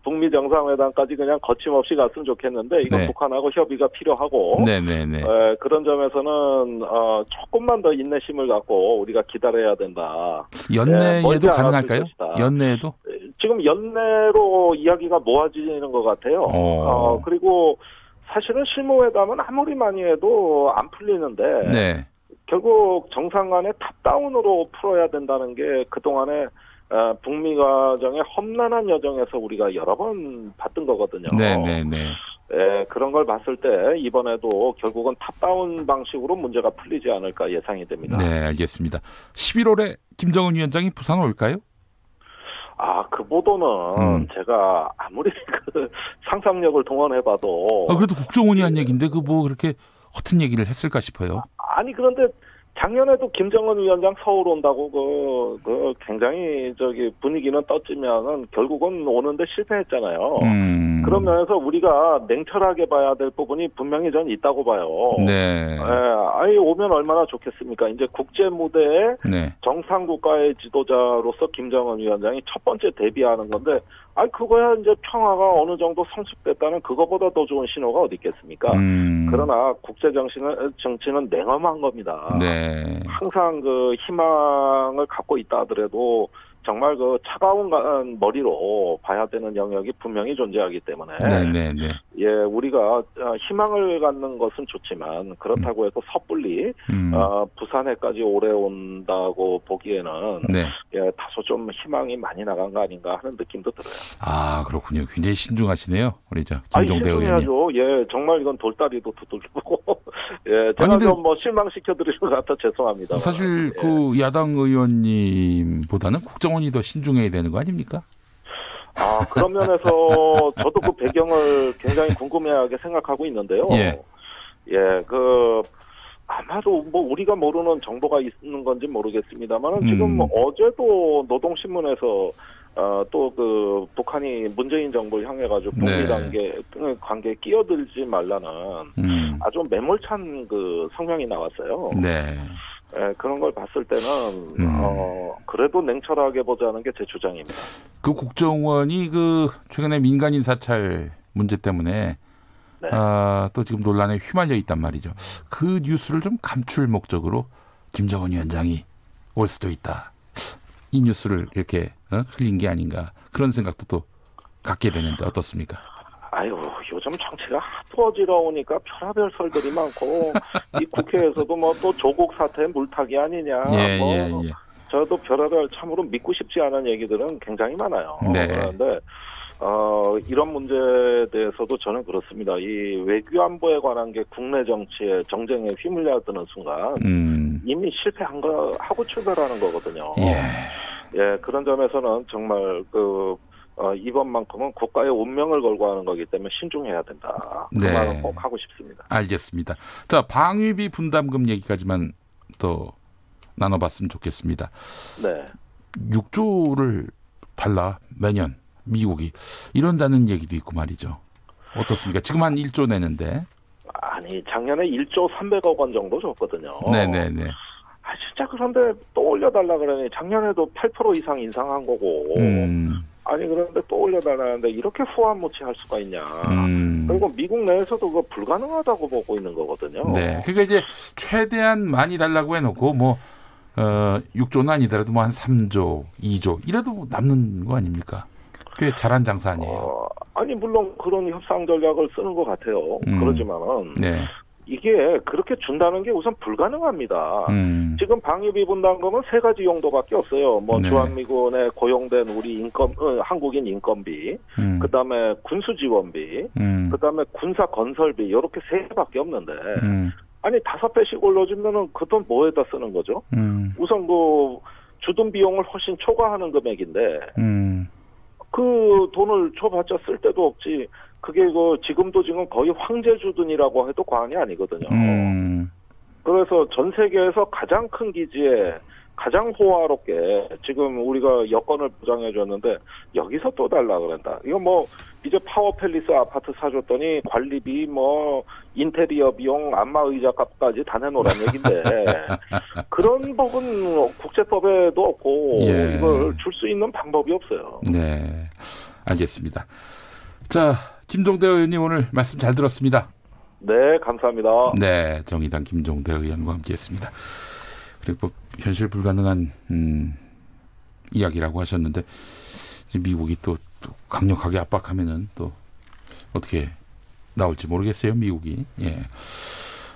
북미 정상회담까지 그냥 거침없이 갔으면 좋겠는데 이건 북한하고 협의가 필요하고. 네네네. 그런 점에서는 조금만 더 인내심을 갖고 우리가 기다려야 된다. 연내에도 가능할까요? 연내에도? 지금 연내로 이야기가 모아지는 것 같아요. 그리고 사실은 실무회담은 아무리 많이 해도 안 풀리는데 결국 정상 간의 탑다운으로 풀어야 된다는 게 그동안에 북미 과정의 험난한 여정에서 우리가 여러 번 봤던 거거든요. 그런 걸 봤을 때 이번에도 결국은 탑다운 방식으로 문제가 풀리지 않을까 예상이 됩니다. 네, 알겠습니다. 11월에 김정은 위원장이 부산 올까요? 그 보도는 제가 아무리 그 상상력을 동원해봐도. 그래도 국정원이 한 얘기인데 그렇게 허튼 얘기를 했을까 싶어요. 아니, 그런데 작년에도 김정은 위원장 서울 온다고 굉장히 분위기는 떴지만은 결국은 오는데 실패했잖아요. 그런 면에서 우리가 냉철하게 봐야 될 부분이 분명히 전 있다고 봐요. 오면 얼마나 좋겠습니까? 이제 국제 무대에 정상 국가의 지도자로서 김정은 위원장이 첫 번째 데뷔하는 건데, 그거야 이제 평화가 어느 정도 성숙됐다는 그거보다 더 좋은 신호가 어디 있겠습니까? 그러나 국제 정치는 냉엄한 겁니다. 항상 그 희망을 갖고 있다 하더라도 정말 그 차가운 머리로 봐야 되는 영역이 분명히 존재하기 때문에 우리가 희망을 갖는 것은 좋지만 그렇다고 해서 섣불리 부산에까지 오래 온다고 보기에는 다소 좀 희망이 많이 나간 거 아닌가 하는 느낌도 들어요. 그렇군요. 굉장히 신중하시네요, 우리 김종대 의원님. 정말 이건 돌다리도 두들기고 제가 좀 실망시켜드리는 것 같아 죄송합니다. 사실 그 야당 의원님보다는 국정원이 더 신중해야 되는 거 아닙니까? 그런 면에서 저도 그 배경을 굉장히 궁금해하게 생각하고 있는데요. 아마도 우리가 모르는 정보가 있는 건지 모르겠습니다만 지금 어제도 노동신문에서 또 그 북한이 문재인 정부를 향해 가지고 북미 관계에 끼어들지 말라는 아주 매몰찬 그 성명이 나왔어요. 그런 걸 봤을 때는 그래도 냉철하게 보자는 게 제 주장입니다. 그 국정원이 최근에 민간인 사찰 문제 때문에 또 지금 논란에 휘말려 있단 말이죠. 그 뉴스를 좀 감출 목적으로 김정은 위원장이 올 수도 있다. 이 뉴스를 이렇게 흘린 게 아닌가 그런 생각도 또 갖게 되는데 어떻습니까? 요즘 정치가 하도 어지러우니까 별의별 설들이 많고 이 국회에서도 또 조국 사태 물타기 아니냐 저도 별의별 참으로 믿고 싶지 않은 얘기들은 굉장히 많아요. 네. 그런데 이런 문제에 대해서도 저는 그렇습니다. 이 외교안보에 관한 게 국내 정치에 정쟁에 휘말려드는 순간 이미 실패한 거 하고 출발하는 거거든요. 예, 그런 점에서는 정말 이번만큼은 국가의 운명을 걸고 하는 거기 때문에 신중해야 된다. 그 네. 말은 꼭 하고 싶습니다. 알겠습니다. 자, 방위비 분담금 얘기까지만 더 나눠봤으면 좋겠습니다. 네. 6조를 달라 매년 미국이 이런다는 얘기도 있고 말이죠. 어떻습니까? 지금 한 1조 내는데. 아니 작년에 1조 300억 원 정도 줬거든요. 네네네. 진짜 그런데 또 올려달라 그러니 작년에도 8% 이상 인상한 거고. 아니 그런데 또 올려달라는데 이렇게 후한무치할 수가 있냐. 그리고 미국 내에서도 그거 불가능하다고 보고 있는 거거든요. 네. 그러니까 이제 최대한 많이 달라고 해놓고 6조는 아니더라도 한 3조, 2조 이래도 남는 거 아닙니까? 꽤 잘한 장사 아니에요. 아니 물론 그런 협상 전략을 쓰는 것 같아요. 그러지만은 네. 이게 그렇게 준다는 게 우선 불가능합니다. 지금 방위비 분담금은 3가지 용도밖에 없어요. 네. 주한미군에 고용된 우리 한국인 인건비, 그다음에 군수 지원비, 그다음에 군사 건설비 이렇게 3개밖에 없는데 아니 5배씩 올려주면은 그 돈 뭐에다 쓰는 거죠? 우선 주둔 비용을 훨씬 초과하는 금액인데 그 돈을 줘봤자 쓸 데도 없지. 그게 지금도 거의 황제 주둔이라고 해도 과언이 아니거든요. 그래서 전 세계에서 가장 큰 기지에 가장 호화롭게 지금 우리가 여건을 보장해 줬는데 여기서 또 달라 그런다. 이거 이제 파워팰리스 아파트 사줬더니 관리비 인테리어 비용 안마 의자 값까지 다 내놓으란 얘긴데 그런 법은 국제법에도 없고 이걸 줄 수 있는 방법이 없어요. 네, 알겠습니다. 자, 김종대 의원님 오늘 말씀 잘 들었습니다. 네, 감사합니다. 네, 정의당 김종대 의원과 함께했습니다. 그리고 현실 불가능한 이야기라고 하셨는데 이제 미국이 또 강력하게 압박하면은 또 어떻게 나올지 모르겠어요, 미국이. 예.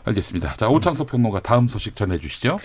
알겠습니다. 자, 오창석 평론가 다음 소식 전해주시죠.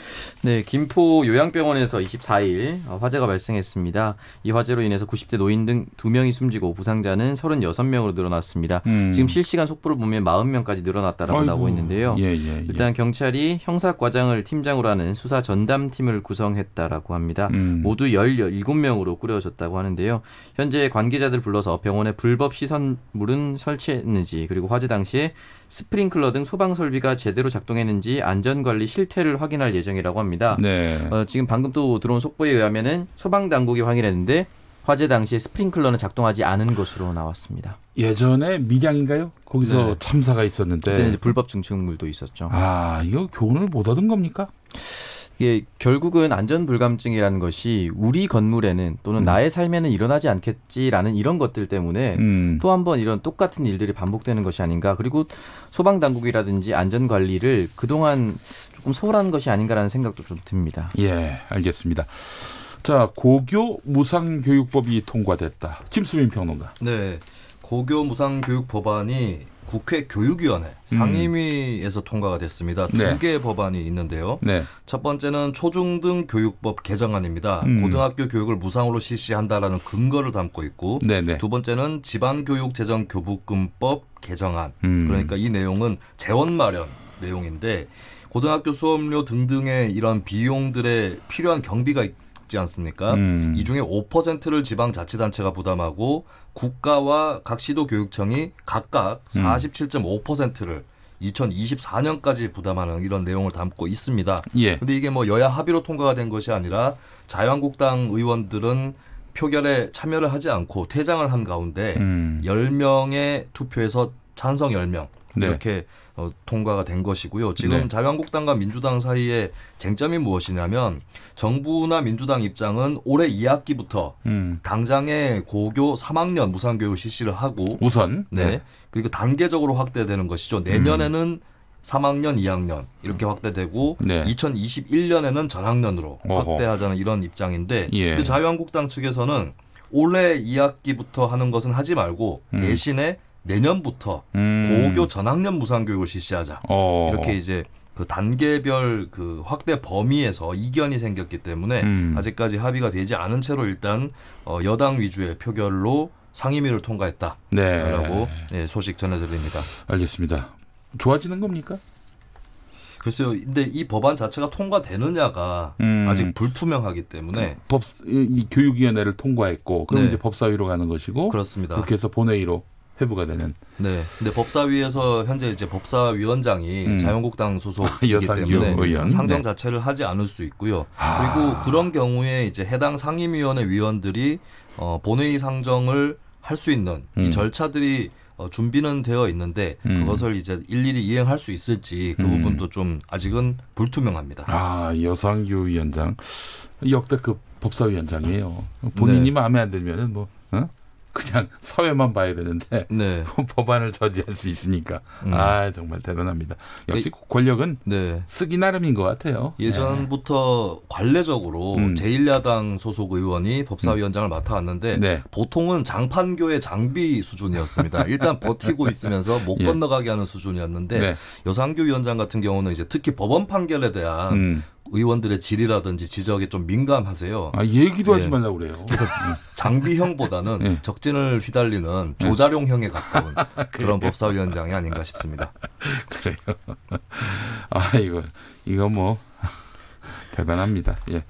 네, 김포 요양병원에서 24일 화재가 발생했습니다. 이 화재로 인해서 90대 노인 등 2명이 숨지고 부상자는 36명으로 늘어났습니다. 지금 실시간 속보를 보면 40명까지 늘어났다라고 나오고 있는데요. 일단 경찰이 형사과장을 팀장으로 하는 수사 전담팀을 구성했다라고 합니다. 모두 17명으로 꾸려졌다고 하는데요. 현재 관계자들 불러서 병원에 불법 시설물은 설치했는지 그리고 화재 당시에 스프링클러 등 소방 설비가 제대로 작동했는지 안전관리 실태를 확인할 예정이라고 합니다. 네. 지금 방금 또 들어온 속보에 의하면은 소방 당국이 확인했는데 화재 당시에 스프링클러는 작동하지 않은 것으로 나왔습니다. 예전에 밀양인가요? 거기서 참사가 있었는데 그때 이제 불법 증축물도 있었죠. 이거 교훈을 못 얻은 겁니까? 이게 결국은 안전불감증이라는 것이 우리 건물에는 또는 나의 삶에는 일어나지 않겠지라는 이런 것들 때문에 또 한 번 이런 똑같은 일들이 반복되는 것이 아닌가. 그리고 소방당국이라든지 안전관리를 그동안 조금 소홀한 것이 아닌가라는 생각도 좀 듭니다. 예, 알겠습니다. 자, 고교 무상교육법이 통과됐다. 김수민 평론가. 네, 고교 무상교육 법안이 국회 교육위원회 상임위에서 통과가 됐습니다. 두 개의 법안이 있는데요. 첫 번째는 초중등 교육법 개정안입니다. 고등학교 교육을 무상으로 실시한다라는 근거를 담고 있고 두 번째는 지방교육재정교부금법 개정안. 그러니까 이 내용은 재원 마련 내용인데 고등학교 수업료 등등의 이런 비용들에 필요한 경비가 있지 않습니까? 이 중에 5%를 지방자치단체가 부담하고 국가와 각 시도교육청이 각각 47.5%를 2024년까지 부담하는 이런 내용을 담고 있습니다. 그런데 이게 여야 합의로 통과가 된 것이 아니라 자유한국당 의원들은 표결에 참여를 하지 않고 퇴장을 한 가운데 10명의 투표에서 찬성 10명 이렇게 통과가 된 것이고요. 지금 자유한국당과 민주당 사이에 쟁점이 무엇이냐면 정부나 민주당 입장은 올해 2학기부터 당장의 고교 3학년 무상교육을 실시를 하고 우선 그리고 단계적으로 확대되는 것이죠. 내년에는 3학년, 2학년 이렇게 확대되고 2021년에는 전학년으로 확대하자는 이런 입장인데 근데 자유한국당 측에서는 올해 2학기부터 하는 것은 하지 말고 대신에 내년부터 고교 전학년 무상교육을 실시하자. 이렇게 이제 그 단계별 그 확대 범위에서 이견이 생겼기 때문에 아직까지 합의가 되지 않은 채로 일단 여당 위주의 표결로 상임위를 통과했다라고 네, 소식 전해드립니다. 알겠습니다. 좋아지는 겁니까? 글쎄요. 근데 이 법안 자체가 통과되느냐가 아직 불투명하기 때문에 이 교육위원회를 통과했고 그럼 네. 이제 법사위로 가는 것이고 그렇습니다. 그렇게 해서 본회의로 회부가 되는. 네. 근데 법사위에서 현재 이제 법사위원장이 자유한국당 소속이기 때문에 의원. 상정 네. 자체를 하지 않을 수 있고요. 그리고 그런 경우에 이제 해당 상임위원회 위원들이 본회의 상정을 할 수 있는 이 절차들이 준비는 되어 있는데 그것을 이제 일일이 이행할 수 있을지 그 부분도 좀 아직은 불투명합니다. 아, 여상규 위원장 역대급 법사위원장이에요. 본인이 네. 마음에 안 들면은 뭐 그냥 사회만 봐야 되는데 네. 법안을 저지할 수 있으니까 아 정말 대단합니다. 역시 권력은 네. 쓰기 나름인 것 같아요. 예전부터 관례적으로 제1야당 소속 의원이 법사위원장을 맡아왔는데 네. 보통은 장판교의 장비 수준이었습니다. 일단 버티고 있으면서 못 건너가게 하는 수준이었는데 네. 여상규 위원장 같은 경우는 이제 특히 법원 판결에 대한 의원들의 질의라든지 지적에 좀 민감하세요. 아, 얘기도 하지 말라고 그래요. 그래서 장비형보다는 적진을 휘달리는 조자룡형에 가까운 그런 법사위원장이 아닌가 싶습니다. 그래요. 아, 이거 뭐 대단합니다. 예.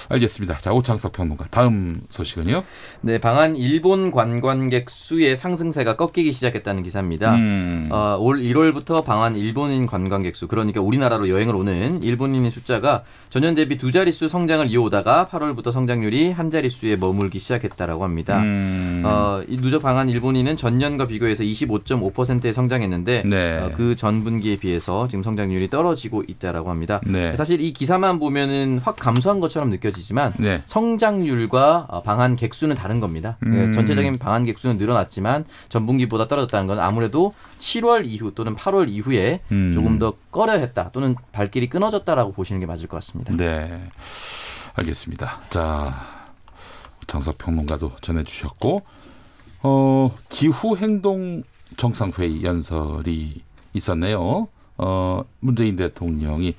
알겠습니다. 자, 오창석 평론가. 다음 소식은요? 네, 방한 일본 관광객 수의 상승세가 꺾이기 시작했다는 기사입니다. 올 1월부터 방한 일본인 관광객 수, 그러니까 우리나라로 여행을 오는 일본인의 숫자가 전년 대비 두 자릿수 성장을 이어오다가 8월부터 성장률이 한 자릿수에 머물기 시작했다라고 합니다. 이 누적 방한 일본인은 전년과 비교해서 25.5%에 성장했는데 네. 그 전 분기에 비해서 지금 성장률이 떨어지고 있다라고 합니다. 네. 사실 이 기사만 보면은 확 감소한 것처럼 느껴지지만 네. 성장률과 방한 객수는 다른 겁니다. 전체적인 방한 객수는 늘어났지만 전분기보다 떨어졌다는 건 아무래도 7월 이후 또는 8월 이후에 조금 더 꺼려했다 또는 발길이 끊어졌다라고 보시는 게 맞을 것 같습니다. 네, 알겠습니다. 자, 오창석 평론가도 전해주셨고 기후행동 정상회의 연설이 있었네요. 문재인 대통령이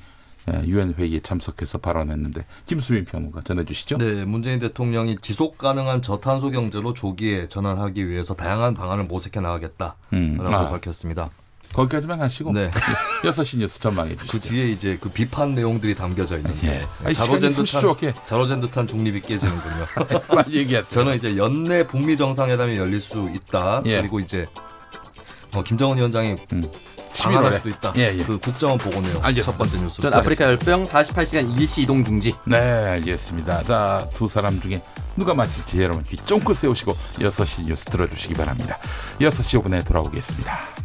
유엔 회의에 참석해서 발언했는데 김수민 평론가 전해주시죠. 네, 문재인 대통령이 지속 가능한 저탄소 경제로 조기에 전환하기 위해서 다양한 방안을 모색해 나가겠다라고 밝혔습니다. 거기까지만 하시고 네. 6시 뉴스 전망해 주시죠. 그 뒤에 이제 그 비판 내용들이 담겨져 있는데 자로젠 듯한 중립이 깨지는군요. 빨리 얘기하세요. 저는 이제 연내 북미 정상회담이 열릴 수 있다. 그리고 이제 김정은 위원장이 방한할 수도 있다. 그 국정원 보고 내용 첫 번째 뉴스. 전 아프리카 열병 48시간 일시 이동 중지. 네, 알겠습니다. 자, 두 사람 중에 누가 맞힐지 여러분 귀 쫑긋 세우시고 6시 뉴스 들어주시기 바랍니다. 6시 5분에 돌아오겠습니다.